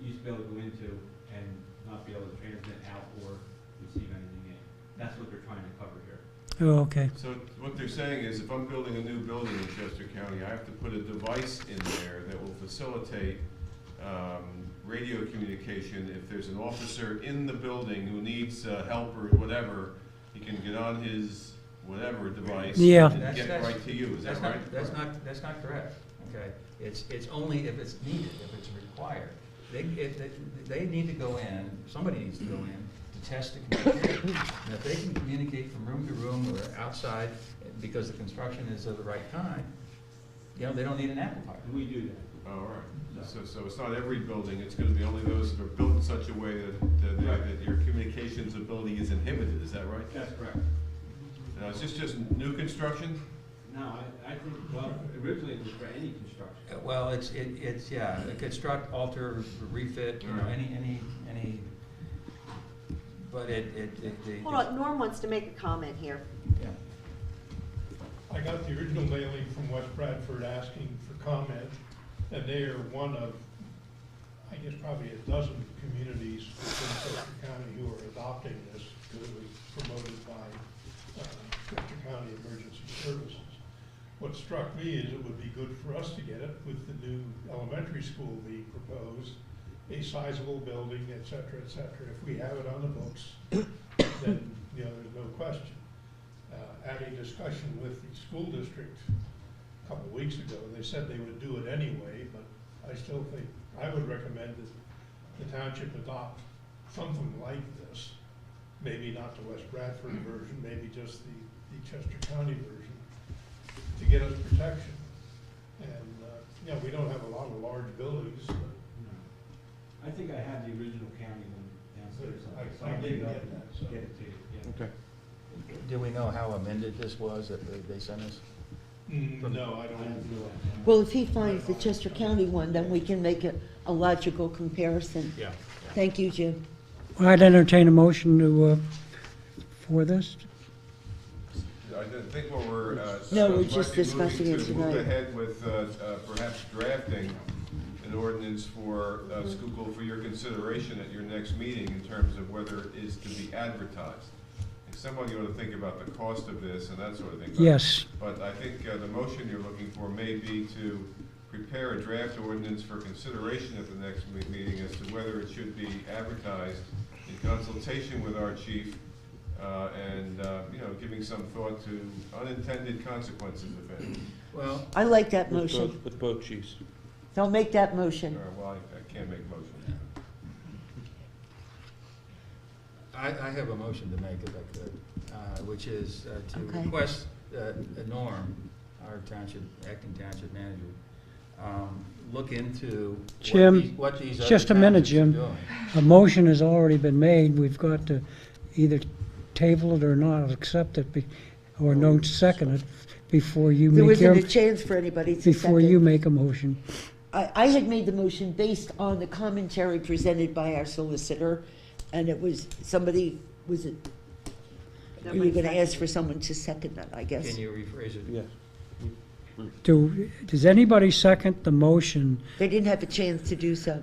you used to be able to go into and not be able to transmit out or receive anything in. That's what they're trying to cover here. Oh, okay. So what they're saying is if I'm building a new building in Chester County, I have to put a device in there that will facilitate radio communication. If there's an officer in the building who needs help or whatever, he can get on his whatever device Yeah. and get right to you. Is that right? That's not correct, okay? It's only if it's needed, if it's required. They need to go in, somebody needs to go in to test the communication. And if they can communicate from room to room or outside, because the construction is of the right kind, you know, they don't need an amplifier. And we do that. Oh, all right. So it's not every building, it's gonna be only those that are built in such a way that your communications ability is inhibited, is that right? That's correct. Now, is this just new construction? No, I think, well, originally it was for any construction. Well, it's, yeah, construct, alter, refit, you know, any, but Hold on, Norm wants to make a comment here. yeah. I got the original mailing from West Bradford asking for comment, and they are one of, I guess, probably a dozen communities within Chester County who are adopting this, because it was promoted by Chester County Emergency Services. What struck me is it would be good for us to get it with the new elementary school being proposed, a sizable building, et cetera, et cetera. If we have it on the books, then, you know, there's no question. At a discussion with the school district a couple of weeks ago, they said they would do it anyway, but I still think, I would recommend that the township adopt something like this. Maybe not the West Bradford version, maybe just the Chester County version, to get us protection. And, you know, we don't have a lot of large buildings, but No. I think I have the original county one downstairs. So I I'll didn't dig it up get and that, so. get it to you, yeah. Okay. Do we know how amended this was that they sent us? no, I I don't. have no idea. Well, if he finds the Chester County one, then we can make a logical comparison. Yeah. Thank you, Jim. Well, I'd entertain a motion to, for this. I think what we're. No, we're might just be discussing moving it to move tonight. ahead with perhaps drafting an ordinance for Schuylkill for your consideration at your next meeting in terms of whether it is to be advertised. Somebody ought to think about the cost of this and that sort of thing. Yes. But I think the motion you're looking for may be to prepare a draft ordinance for consideration at the next meeting as to whether it should be advertised in consultation with our chief and, you know, giving some thought to unintended consequences, if any. Well, I like that With motion. both- With both chiefs. So I'll make that motion. Well, I can't make motions. I have a motion to make, if I could, which is to Okay. request Norm, our acting township manager, look into Jim, what these other just a minute, townships are Jim. doing. A motion has already been made. We've got to either table it or not accept it, or no second it before you There make wasn't your, a chance for anybody to second. before you make a motion. I had made the motion based on the commentary presented by our solicitor, and it was, somebody, was it, were you gonna ask for someone to second that, I guess? Can you rephrase it? Yes. Does anybody second the motion? They didn't have a chance to do so.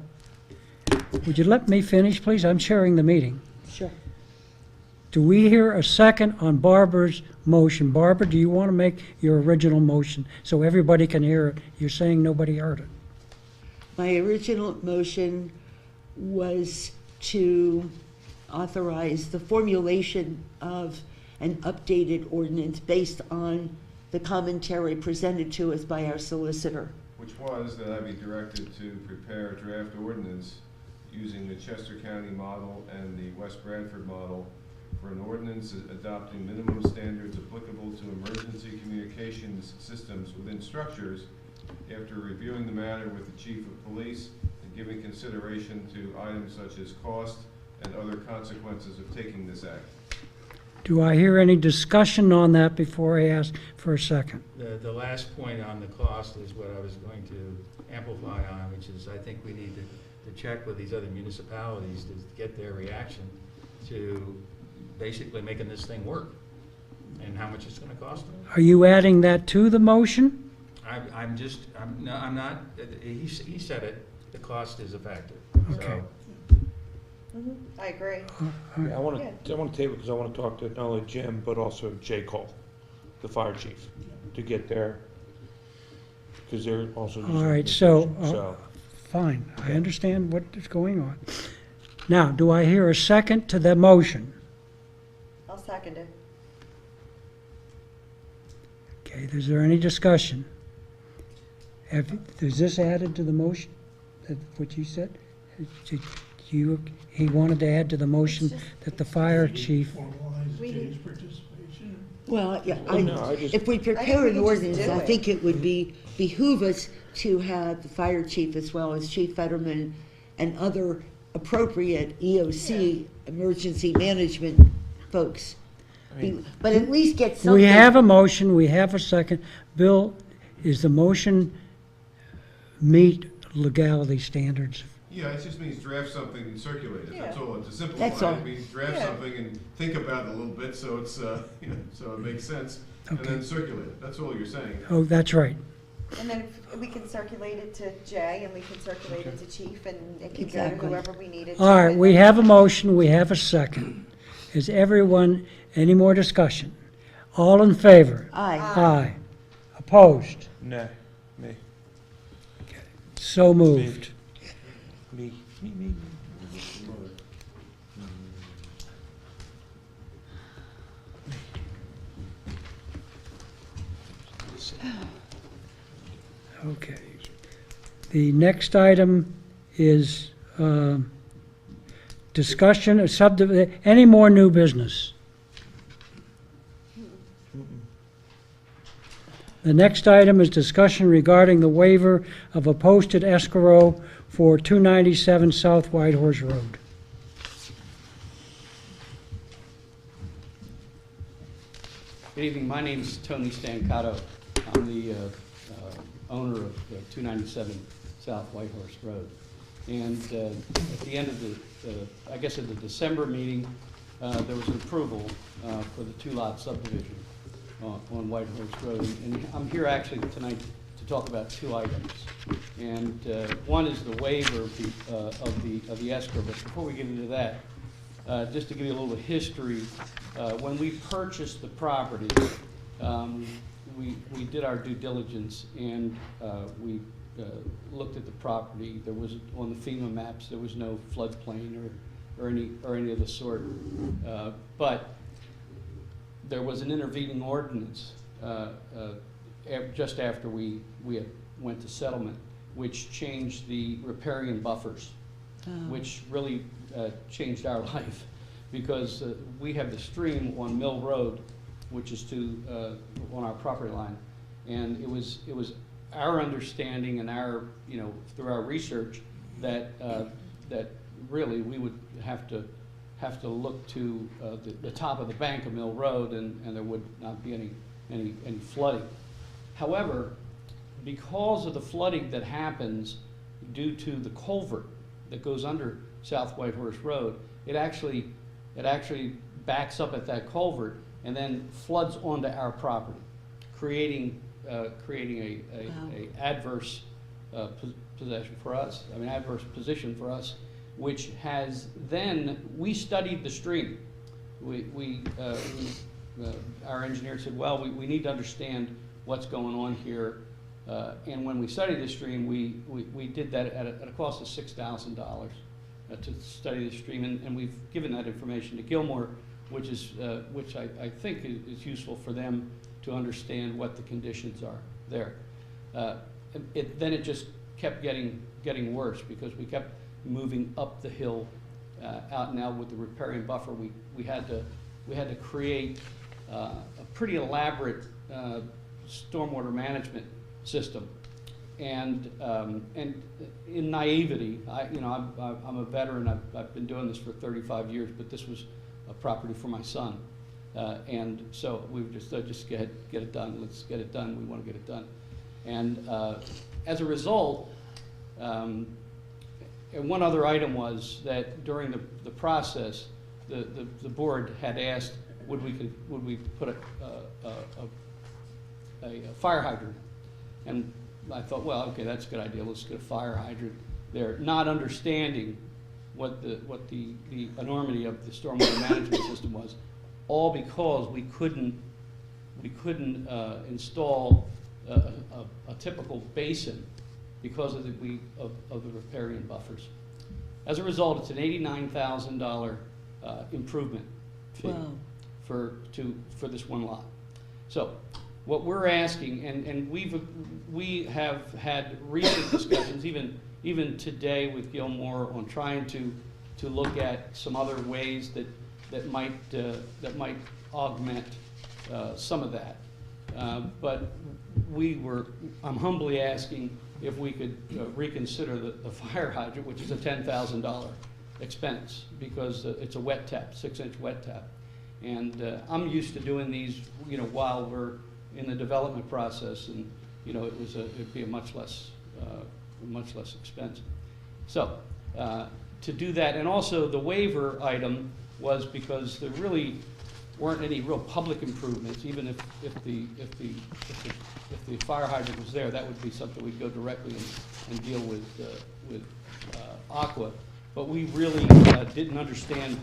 Would you let me finish, please? I'm chairing the meeting. Sure. Do we hear a second on Barbara's motion? Barbara, do you want to make your original motion so everybody can hear it? You're saying nobody heard it. My original motion was to authorize the formulation of an updated ordinance based on the commentary presented to us by our solicitor. Which was that I be directed to prepare a draft ordinance using the Chester County model and the West Bradford model for an ordinance adopting minimum standards applicable to emergency communications systems within structures after reviewing the matter with the chief of police and giving consideration to items such as cost and other consequences of taking this act. Do I hear any discussion on that before I ask for a second? The last point on the cost is what I was going to amplify on, which is I think we need to check with these other municipalities to get their reaction to basically making this thing work and how much it's gonna cost them. Are you adding that to the motion? I'm not, he said it, the cost is a factor. Okay. I agree. Yeah, I want to table because I want to talk to not only Jim, but also Jay Cole, the fire chief, to get there, because they're also using All right, the so, station, fine, I understand what is going on. Now, do I hear a second to the motion? I'll second it. Okay, is there any discussion? Is this added to the motion, what you said? He wanted to add to the motion that the fire chief, Formalize We Jay's did. participation. Well, yeah, I just- if we prepare we an can just ordinance, do I it. think it would behoove us to have the fire chief as well as Chief Fetterman and other appropriate EOC, emergency management folks. But at least get something. We have a motion, we have a second. Bill, is the motion meet legality standards? Yeah, it just means draft something and circulate it, that's Yeah. all, to simplify That's all. it, means draft Yeah. something and think about it a little bit, so it's, you know, so it makes sense, and Okay. then circulate it, that's all you're saying. Oh, that's right. And then if we can circulate it to Jay, and we can circulate it to Chief, and it can go to Exactly. whoever we need it to. All right, and we then- have a motion, we have a second. Is everyone, any more discussion? All in favor? Aye. Aye. Opposed? No, me. So moved. Me. Okay. The next item is discussion of any more new business? The next item is discussion regarding the waiver of a posted escrow for 297 South Whitehorse Road. Good evening, my name is Tony Stancato. I'm the owner of 297 South Whitehorse Road. And at the end of I guess at the December meeting, there was an approval for the two-lot subdivision on Whitehorse Road. And I'm here actually tonight to talk about two items. And one is the waiver of the escrow. But before we get into that, just to give you a little history, when we purchased the property, we did our due diligence and we looked at the property. There was, on the FEMA maps, there was no floodplain or any of the sort. But there was an intervening ordinance just after we went to settlement, which changed the riparian buffers, which really changed our life, because we have the stream on Mill Road, which is on our property line, and it was our understanding and through our research that really we would have to look to the top of the bank of Mill Road, and there would not be any flooding. However, because of the flooding that happens due to the culvert that goes under South Whitehorse Road, it actually backs up at that culvert and then floods onto our property, creating a adverse possession for us. I mean, adverse position for us, which has then we studied the stream. Our engineer said, well, we need to understand what's going on here. And when we studied the stream, we did that at a cost of $6,000 to study the stream, and we've given that information to Gilmore, which I think is useful for them to understand what the conditions are there. Then it just kept getting worse, because we kept moving up the hill out and out with the riparian buffer. We had to create a pretty elaborate stormwater management system, and in naivety, I'm a veteran. I've been doing this for 35 years, but this was a property for my son, and so we were just get it done. Let's get it done. We want to get it done, and as a result, and one other item was that during the process, the board had asked, would we put a fire hydrant, and I thought, well, okay, that's a good idea. Let's get a fire hydrant there, not understanding what the enormity of the stormwater management system was, all because we couldn't install a typical basin because of the riparian buffers. As a result, it's an $89,000 improvement fee for this one lot. So what we're asking, and we have had recent discussions, even today with Gilmore, on trying to look at some other ways that might augment some of that. But I'm humbly asking if we could reconsider the fire hydrant, which is a $10,000 expense, because it's a wet tap, 6-inch wet tap. And I'm used to doing these, while we're in the development process, and, it'd be a much less expensive. So, to do that, and also the waiver item was because there really weren't any real public improvements. Even if the fire hydrant was there, that would be something we'd go directly and deal with Aqua. But we really didn't understand,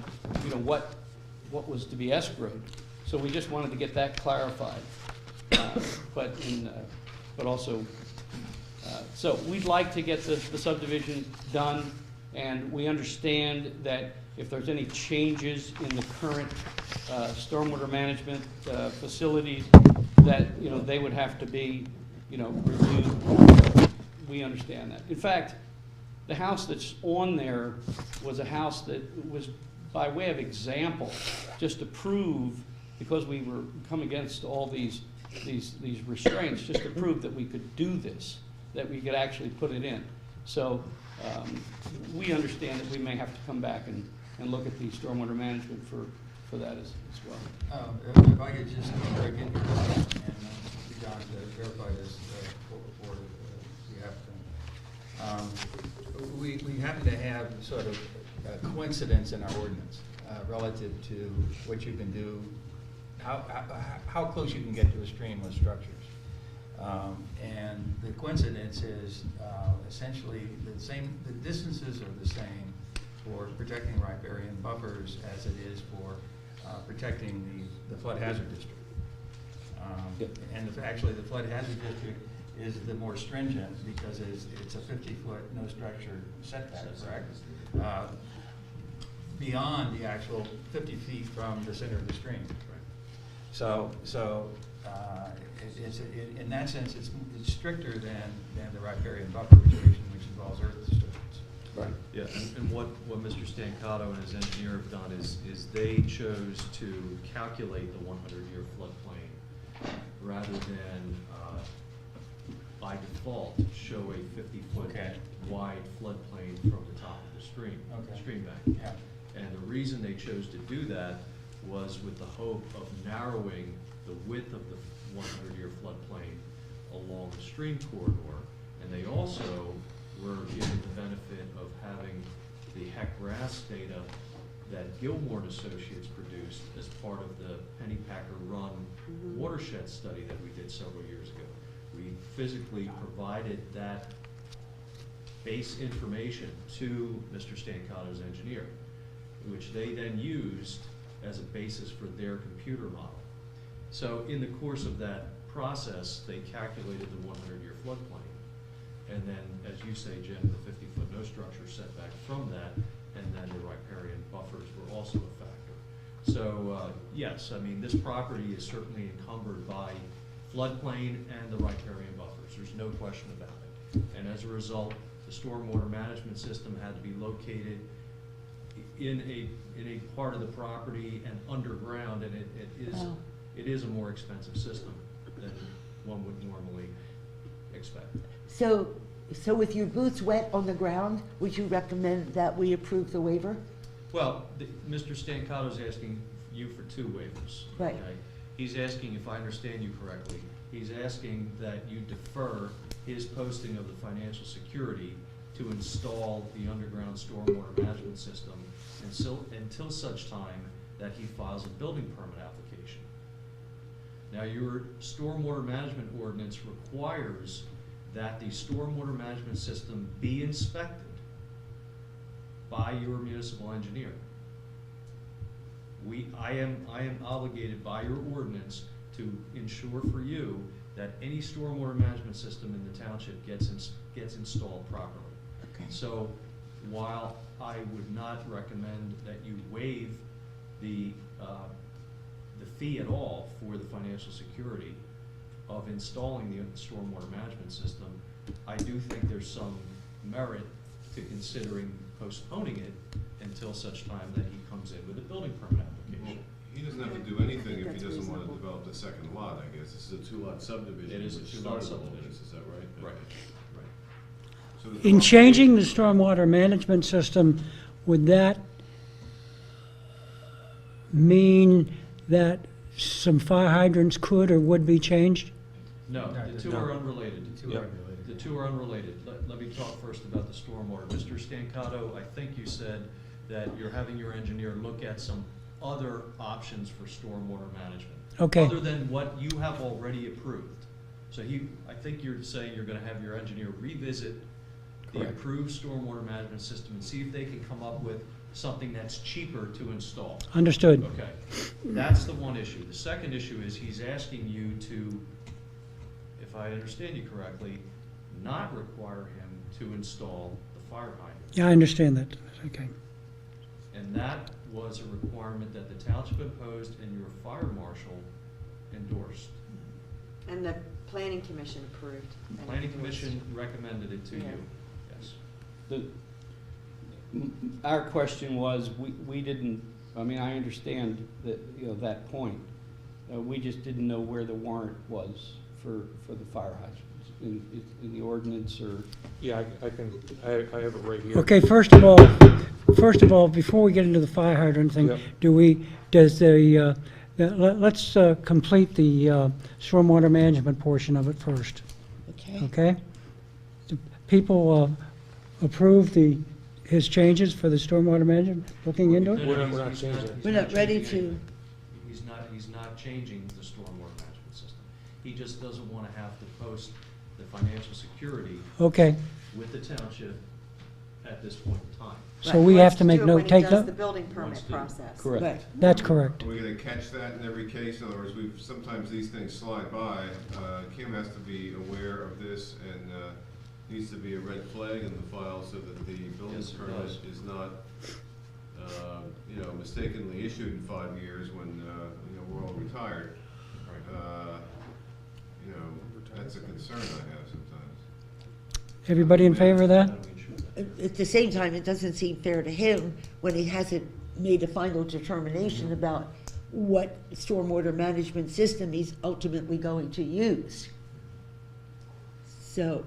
what was to be escrowed. So we just wanted to get that clarified. But also, so we'd like to get the subdivision done, and we understand that if there's any changes in the current stormwater management facilities, that, they would have to be, reviewed. We understand that. In fact, the house that's on there was a house that was, by way of example, just to prove, because we were coming against all these restraints, just to prove that we could do this, that we could actually put it in. So we understand that we may have to come back and look at the stormwater management for that as well. If I could just break in here and John to verify this report we have to. We happen to have sort of a coincidence in our ordinance relative to what you can do, how close you can get to a stream with structures. And the coincidence is essentially the distances are the same for protecting riparian buffers as it is for protecting the flood hazard district. And actually the flood hazard district is the more stringent because it's a 50-foot no structure setback, correct? Beyond the actual 50 feet from the center of the stream. So in that sense, it's stricter than the riparian buffer restriction, which involves earth disturbance. Right. Yeah, and what Mr. Stancato and his engineer have done is they chose to calculate the 100-year floodplain rather than by default show a 50-foot wide floodplain from the top of the stream bank. Yeah. And the reason they chose to do that was with the hope of narrowing the width of the 100-year floodplain along the stream corridor. And they also were given the benefit of having the HEC-RAS data that Gilmore and Associates produced as part of the Pennypacker Run watershed study that we did several years ago. We physically provided that base information to Mr. Stancato's engineer, which they then used as a basis for their computer model. So in the course of that process, they calculated the 100-year floodplain. And then, as you say, Jim, the 50-foot no structure setback from that, and then the riparian buffers were also a factor. So, yes, I mean, this property is certainly encumbered by floodplain and the riparian buffers. There's no question about it. And as a result, the stormwater management system had to be located in a part of the property and underground, and it is a more expensive system than one would normally expect. So with your boots wet on the ground, would you recommend that we approve the waiver? Well, Mr. Stancato's asking you for two waivers. Right. Okay? He's asking, if I understand you correctly, he's asking that you defer his posting of the financial security to install the underground stormwater management system until such time that he files a building permit application. Now, your stormwater management ordinance requires that the stormwater management system be inspected by your municipal engineer. I am obligated by your ordinance to ensure for you that any stormwater management system in the township gets installed properly. Okay. So while I would not recommend that you waive the fee at all for the financial security of installing the stormwater management system, I do think there's some merit to considering postponing it until such time that he comes in with a building permit application. He doesn't have to do anything if he doesn't want to develop the second lot, I guess. This is a two-lot subdivision. It is a which two-lot started all subdivision. this, is that right? Right. Okay. So the In thought- changing the stormwater management system, would that mean that some fire hydrants could or would be changed? No, the two No. are unrelated. Yep. The two are unrelated. Let me talk first about the stormwater. Mr. Stancato, I think you said that you're having your engineer look at some other options for stormwater management. Okay. Other than what you have already approved. So I think you're saying you're gonna have your engineer revisit the Correct. approved stormwater management system and see if they can come up with something that's cheaper to install. Understood. Okay, that's the one issue. The second issue is he's asking you to, if I understand you correctly, not require him to install the fire hydrant. Yeah, I understand that. Okay. And that was a requirement that the township imposed and your fire marshal endorsed. And the planning commission approved. and Planning endorsed. commission recommended it to Yeah. you, yes. Our question was, we didn't, I mean, I understand that, you know, that point. We just didn't know where the warrant was for the fire hydrants in the ordinance or. Yeah, I have it right here. Okay, first of all, before we get into the fire hydrant thing, Yep. let's complete the stormwater management portion of it first, Okay. okay? Do people approve his changes for the stormwater management, looking into it? We're not changing it. He's We're not ready changing to- anything. He's not changing the stormwater management system. He just doesn't wanna have to post the financial security Okay, with the township at this point in time. so we have Wants to make do it note, when he take does note. the building permit Wants to. process. Correct. Right. That's correct. Are we gonna catch that in every case? In other words, sometimes these things slide by. Kim has to be aware of this and, needs to be a red flag in the file so that the building Yes, it permit does. is not, mistakenly issued in 5 years when, we're all retired. That's a concern I have sometimes. Everybody in favor of that? How do we ensure that? At the same time, it doesn't seem fair to him when he hasn't made a final determination about what stormwater management system he's ultimately going to use. So,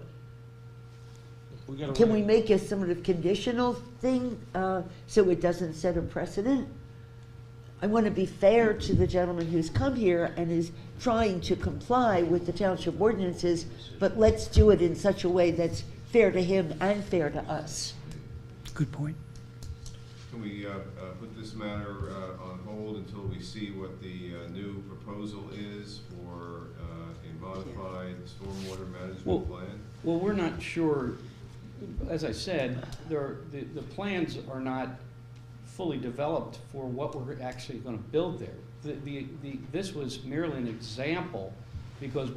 can we make a sort of conditional thing, so it doesn't set a precedent? I want to be fair to the gentleman who's come here and is trying to comply with the township ordinances, but let's do it in such a way that's fair to him and fair to us. Good point. Can we put this matter on hold until we see what the new proposal is for a modified stormwater Well- management plan? Well, we're not sure, as I said, the plans are not fully developed for what we're actually gonna build there. This was merely an example, because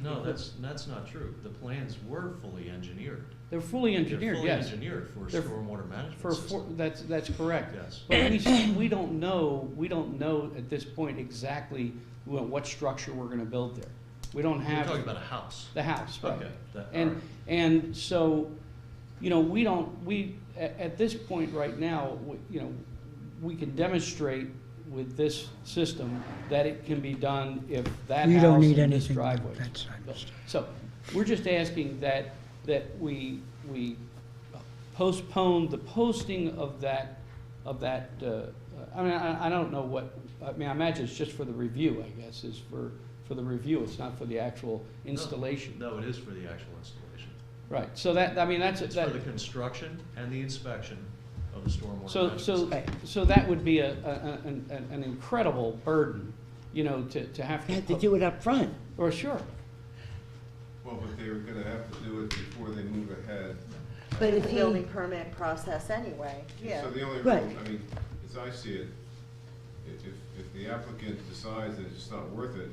No, that's not true. The plans were fully engineered. they're fully engineered, They're yes. fully engineered for a They're stormwater management system. That's correct. Yes. But we don't know at this point exactly what structure we're gonna build there. We don't You're have. talking about a house. The house, right. Okay. All right. And so, at this point right now, we can demonstrate with this system that it can be done if that You don't house need and this anything. driveway. That's- I understand. So, we're just asking that we postpone the posting of that, I don't know what, I imagine it's just for the review, I guess, is for the review, it's not for the actual installation. No, it is for the actual installation. Right, so that's. It's for the construction and the inspection of the stormwater So, management system. so that would be an incredible burden, to have to. You have to do it up front. Or sure. Well, but they're gonna have to do it before they move ahead. But The if he, building permit process anyway, yeah. So the only Right. rule, as I see it, if the applicant decides that it's not worth it,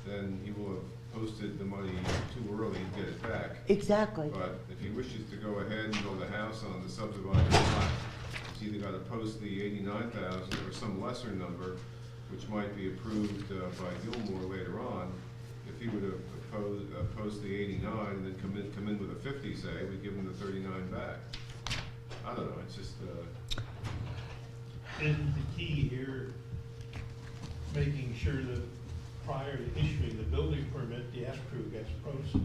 then he will have posted the money too early to get it back. exactly. But if he wishes to go ahead and build a house on the subdivided lot, he's either gotta post the 89,000 or some lesser number, which might be approved by Gilmore later on. If he were to post the 89 and then come in with a 50, say, we give him the 39 back. I don't know, it's just, Isn't the key here making sure that prior to issuing the building permit, the escrow gets posted.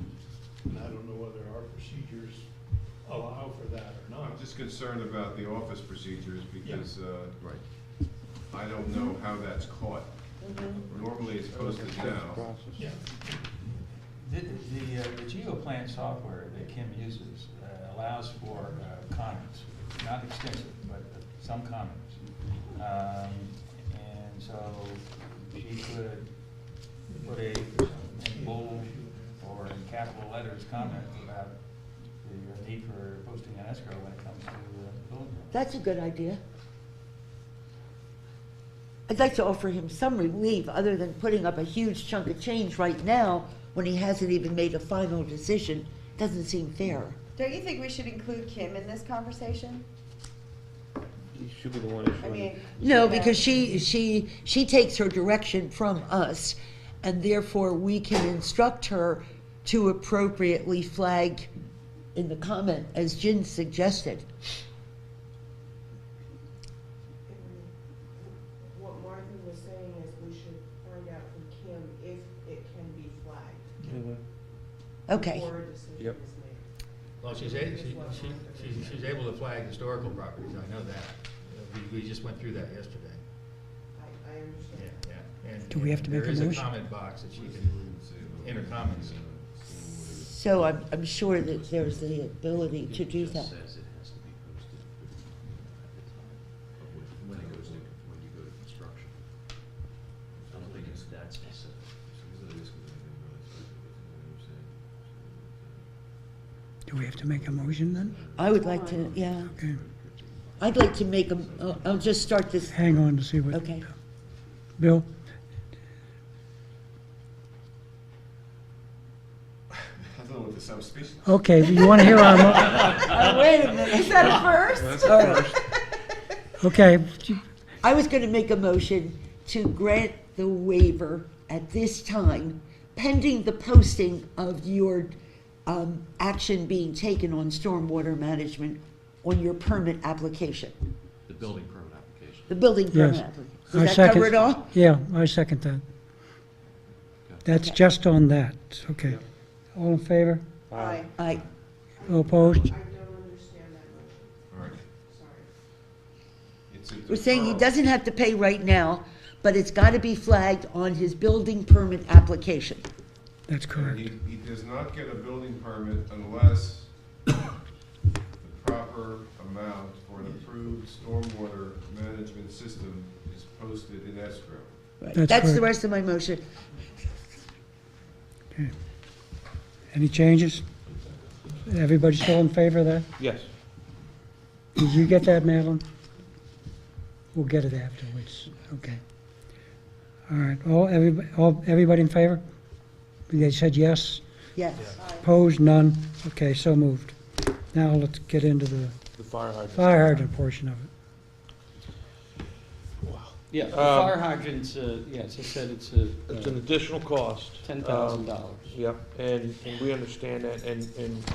And I don't know whether our procedures allow for that or not. I'm just concerned about the office procedures because, I don't know how that's caught. Normally it's posted now. Yeah. The GeoPlan software that Kim uses allows for comments, not extensive, but some comments. And so she could put a in bold or in capital letters comment about the need for posting an escrow when it comes to building. That's a good idea. I'd like to offer him some relief other than putting up a huge chunk of change right now when he hasn't even made a final decision. Doesn't seem fair. Don't you think we should include Kim in this conversation? You should be the one I mean. No, yeah. because she takes her direction from us, and therefore we can instruct her to appropriately flag in the comment, as Jen suggested. What Martha was saying is we should find out from Kim if it can be flagged Okay. before a decision Yep. is made. Well, she's able to flag historical properties, I know that. We just went through that yesterday. I understand. Yeah. And Do we have to make a There is a motion? comment box that she can enter comments. So I'm sure that there's the ability to do that. It just says it has to be posted at the time of when you go to construction. I don't think it's that specific. Do we have to make a motion then? I would like to, yeah. Okay, I'd like to make I'll just start this. hang on to see what. Okay. Bill? I don't know what the subspecies. Okay, you want to hear our, Wait a minute. Is that a first? All right. okay, I was going to make a motion to grant the waiver at this time, pending the posting of your action being taken on stormwater management on your permit application, The building permit application. the building permit Yes. application. I Does that second- cover it all? Yeah, I second that. That's just on that, okay. All in favor? Aye. Aye. All opposed? I don't understand that motion, All right. sorry. It's a We're saying he deferral. doesn't have to pay right now, but it's got to be flagged on his building permit application. That's correct. He does not get a building permit unless the proper amount for an approved stormwater management system is posted in escrow. Right. That's That's the correct. rest of my motion. Okay. Any changes? Everybody still in favor of that? Yes. Did you get that, Madeline? We'll get it afterwards, okay. All right, everybody in favor? They said yes? Yes. Opposed, none? Okay, so moved. Now let's get into the The fire hydrant. fire hydrant portion of it. Yeah, the fire hydrants, yeah, as I said, it's It's an additional cost. $10,000. Yep, and we understand that, and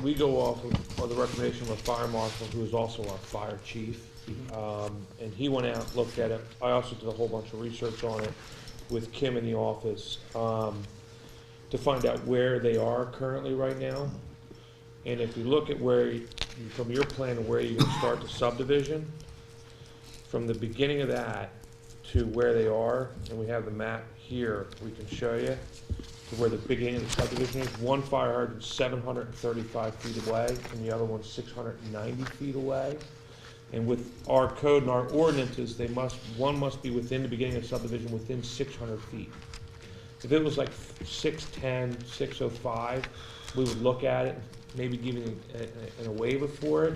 we go off of the recommendation of a fire marshal, who is also our fire chief. And he went out, looked at it. I also did a whole bunch of research on it with Kim in the office, to find out where they are currently right now. And if you look at where, from your plan of where you're gonna start the subdivision, from the beginning of that to where they are, and we have the map here, we can show you, to where the beginning of the subdivision is. One fire hydrant is 735 feet away, and the other one's 690 feet away. And with our code and our ordinances, one must be within the beginning of subdivision within 600 feet. If it was like 610, 605, we would look at it, maybe give you a waiver for it.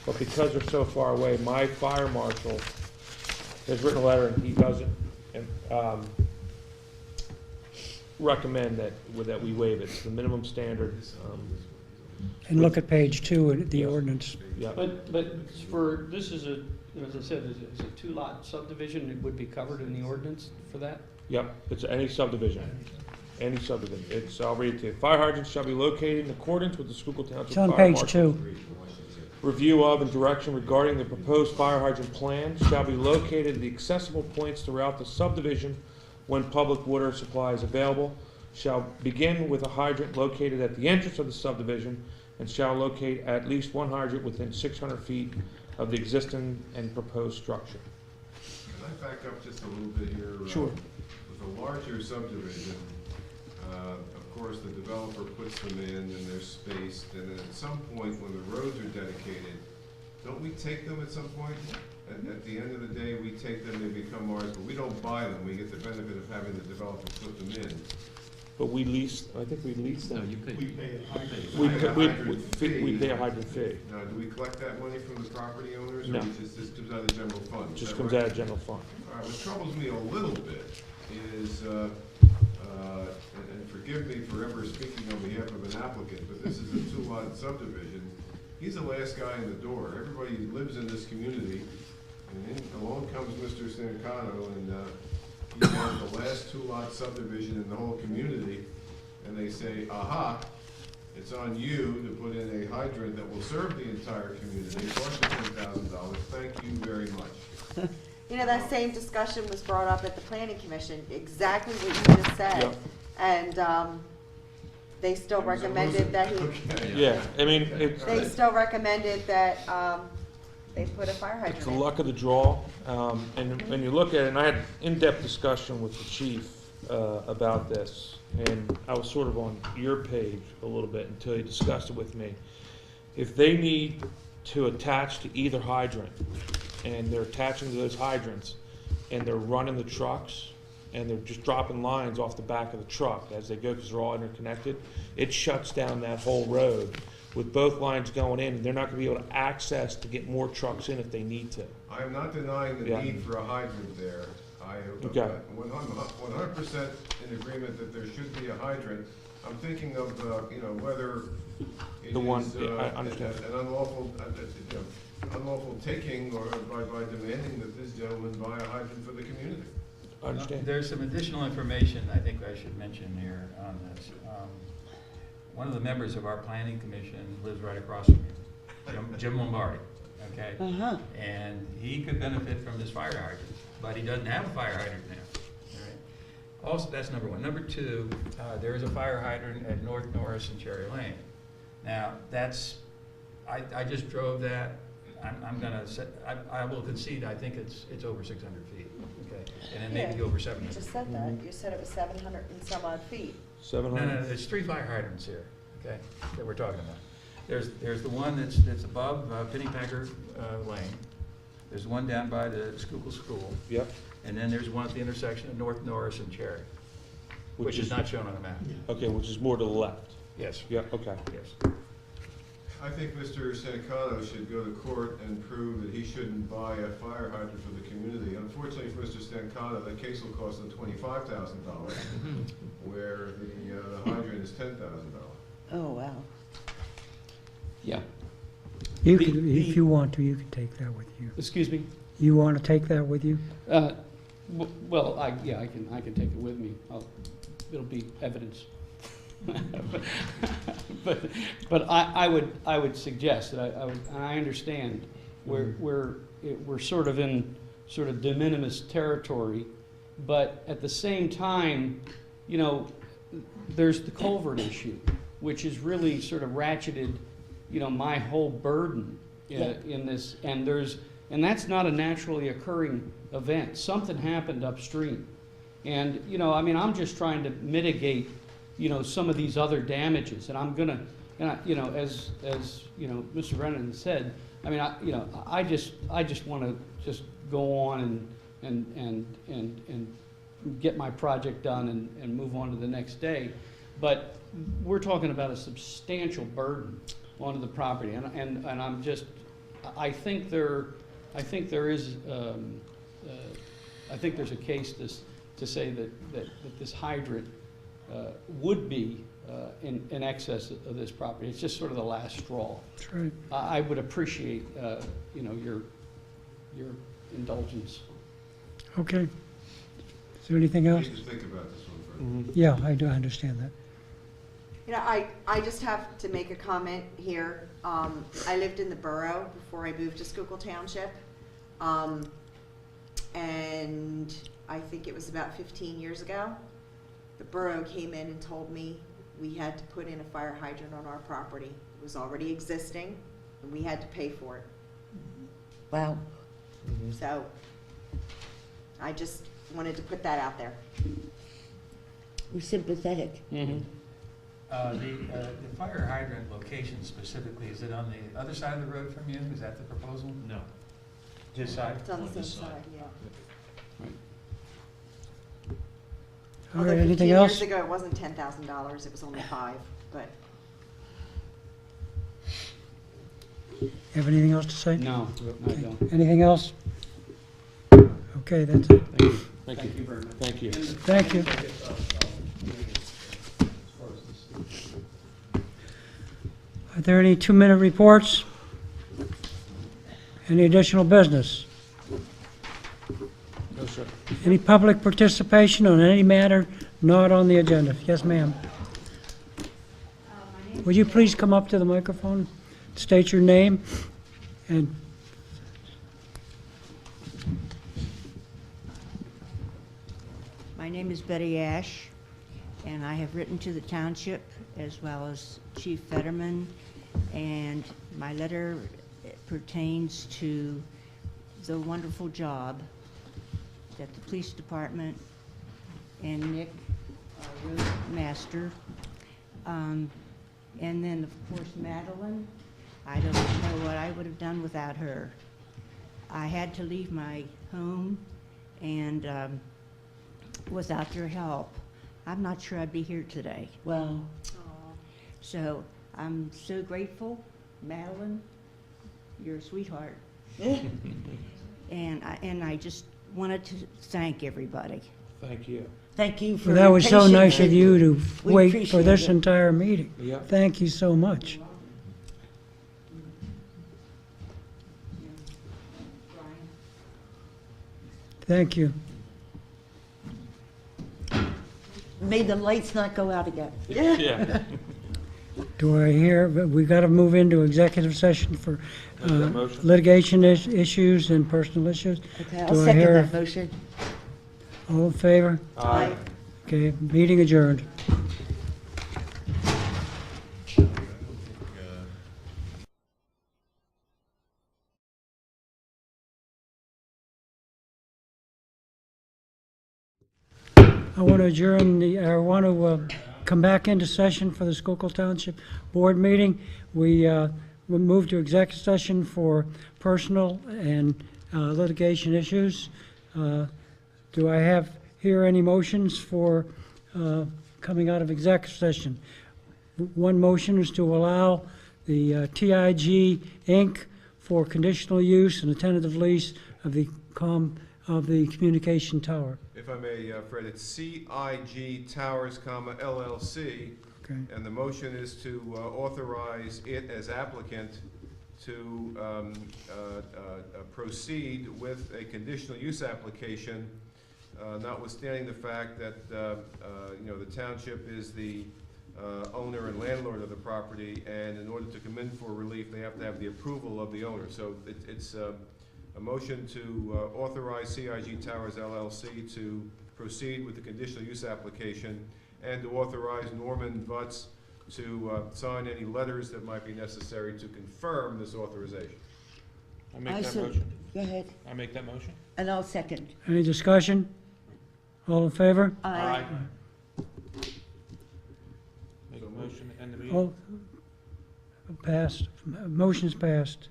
But because they're so far away, my fire marshal has written a letter, and he doesn't recommend that we waive it. It's the minimum standard. And look at page 2 of the ordinance. Yeah. But for, this is a, as I said, it's a two-lot subdivision, it would be covered in the ordinance for that? Yep, it's any subdivision. Any subdivision. I'll read it to you. Fire hydrants shall be located in accordance with the Schuylkill Township It's on Fire page Marshal. 2. Review of and direction regarding the proposed fire hydrant plan shall be located at the accessible points throughout the subdivision when public water supply is available, shall begin with a hydrant located at the entrance of the subdivision and shall locate at least one hydrant within 600 feet of the existing and proposed structure. Can I back up just a little bit here? Sure. With a larger subdivision, of course, the developer puts them in and they're spaced, and then at some point when the roads are dedicated, don't we take them at some point? At the end of the day, we take them, they become ours, but we don't buy them. We get the benefit of having the developer put them in. But we lease, I think we lease them. No, you pay. We pay a hydrant. We pay a hydrant fee. we pay a hydrant fee. Now, do we collect that money from the property owners, No. or just comes out of the general fund? Is Just that comes right? out of general fund. All right, what troubles me a little bit is, and forgive me for ever speaking on behalf of an applicant, but this is a two-lot subdivision. He's the last guy in the door. Everybody lives in this community, and then along comes Mr. Stancano, and he wants the last two-lot subdivision in the whole community, and they say, aha, it's on you to put in a hydrant that will serve the entire community, cost you $10,000, thank you very much. You know, that same discussion was brought up at the planning commission, exactly what you just said. Yep. And they still It was a recommended loser. that he, Okay. Yeah, I mean, they still recommended that they put a fire hydrant it's the in. luck of the draw. And when you look at it, and I had in-depth discussion with the chief about this, and I was sort of on your page a little bit until he discussed it with me. If they need to attach to either hydrant, and they're attaching to those hydrants, and they're running the trucks, and they're just dropping lines off the back of the truck as they go, because they're all interconnected, it shuts down that whole road with both lines going in, and they're not gonna be able to access to get more trucks in if they need to. I am not denying the Yeah. need for a hydrant there. I Okay. am 100% in agreement that there should be a hydrant. I'm thinking of, whether it The one- is yeah, I understand. an unlawful taking, or by demanding that this gentleman buy a hydrant for the community. I understand. There's some additional information I think I should mention here on this. One of the members of our planning commission lives right across from me, Jim Lombardi, okay? Uh-huh. And he could benefit from this fire hydrant, but he doesn't have a fire hydrant now. All right? Also, that's number one. Number two, there is a fire hydrant at North Norris and Cherry Lane. Now, I just drove that. I will concede, I think it's over 600 feet, okay? And it may be Yeah, over You 700. just said that. You said it was 700 and some odd feet. No, 700? there's 3 fire hydrants here, okay, that we're talking about. There's the one that's above Pennypacker Lane. There's one down by the Schuylkill School. Yep. And then there's one at the intersection of North Norris and Cherry, which is not shown on the map. Okay, which is more to the left. Yes. Yeah, okay. Yes. I think Mr. Stancano should go to court and prove that he shouldn't buy a fire hydrant for the community. Unfortunately for Mr. Stancano, the case will cost him $25,000, where the hydrant is $10,000. Oh, wow. Yeah. You The- can, the- if you want to, you can take that with you. Excuse me? You want to take that with you? Well, I can take it with me. It'll be evidence. But I would suggest that I understand we're sort of in sort of de minimis territory, but at the same time, there's the culvert issue, which is really sort of ratcheted, my whole burden in this, and that's not a naturally occurring event. Something happened upstream. And, I'm just trying to mitigate, some of these other damages. And I'm gonna, as Mr. Brennan said, I just wanna just go on and get my project done and move on to the next day. But we're talking about a substantial burden onto the property. And I'm just, I think there's a case to say that this hydrant would be in excess of this property. It's just sort of the last straw. That's right. I would appreciate, your indulgence. Okay. Is there anything else? Please think about this one further. Yeah, I do understand that. I just have to make a comment here. I lived in the borough before I moved to Schuylkill Township. And I think it was about 15 years ago, the borough came in and told me we had to put in a fire hydrant on our property. It was already existing, and we had to pay for it. Wow. So I just wanted to put that out there. We're sympathetic. The fire hydrant location specifically, is it on the other side of the road from you? Is that the proposal? No. This side? It's on the On same this side. side, yeah. All Although right, anything 15 else? years ago, it wasn't $10,000, it was only 5, but. Have anything else to say? No, I don't. Anything else? Okay, that's it. Thank you. Very much. Thank you. Thank you. Are there any 2-minute reports? Any additional business? No, sir. Any public participation on any matter not on the agenda? Yes, ma'am. Would you please come up to the microphone, state your name, and My name is Betty Ash, and I have written to the township as well as Chief Fetterman, and my letter pertains to the wonderful job that the police department and Nick, our road master, and then, of course, Madeline. I don't know what I would have done without her. I had to leave my home, and without their help, I'm not sure I'd be here today. Wow. So I'm so grateful, Madeline, you're a sweetheart. And I just wanted to thank everybody. Thank you. Thank you for. well, that was so your nice of patience. you to We wait for appreciate this it. entire meeting. Yeah. Thank you so much. Thank you. May the lights not go out again. Yeah. Do I hear, we got to move into executive session for Make that motion. litigation issues and personal issues. Okay, I'll Do I second hear- that motion. All in favor? Aye. Okay, meeting adjourned. I want to adjourn I want to come back into session for the Schuylkill Township Board meeting. We moved to executive session for personal and litigation issues. Do I have here any motions for coming out of executive session? One motion is to allow the TIG Inc. for conditional use and a tentative lease of the communication tower. If I may, Fred, it's CIG Towers, LLC. Okay. And the motion is to authorize it as applicant to proceed with a conditional use application, notwithstanding the fact that, the township is the owner and landlord of the property, and in order to come in for relief, they have to have the approval of the owner. So it's a motion to authorize CIG Towers LLC to proceed with the conditional use application and to authorize Norman Vutz to sign any letters that might be necessary to confirm this authorization. I make that motion. Go ahead, I make that motion. and I'll second. Any discussion? All in favor? Aye. Make a motion to end the meeting. All passed. Motion's passed.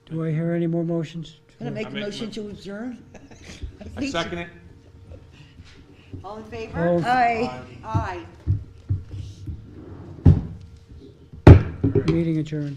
Do I hear any more motions? Can I make I a make a motion to adjourn? I second it. All in favor? All- Aye. Aye. Meeting adjourned.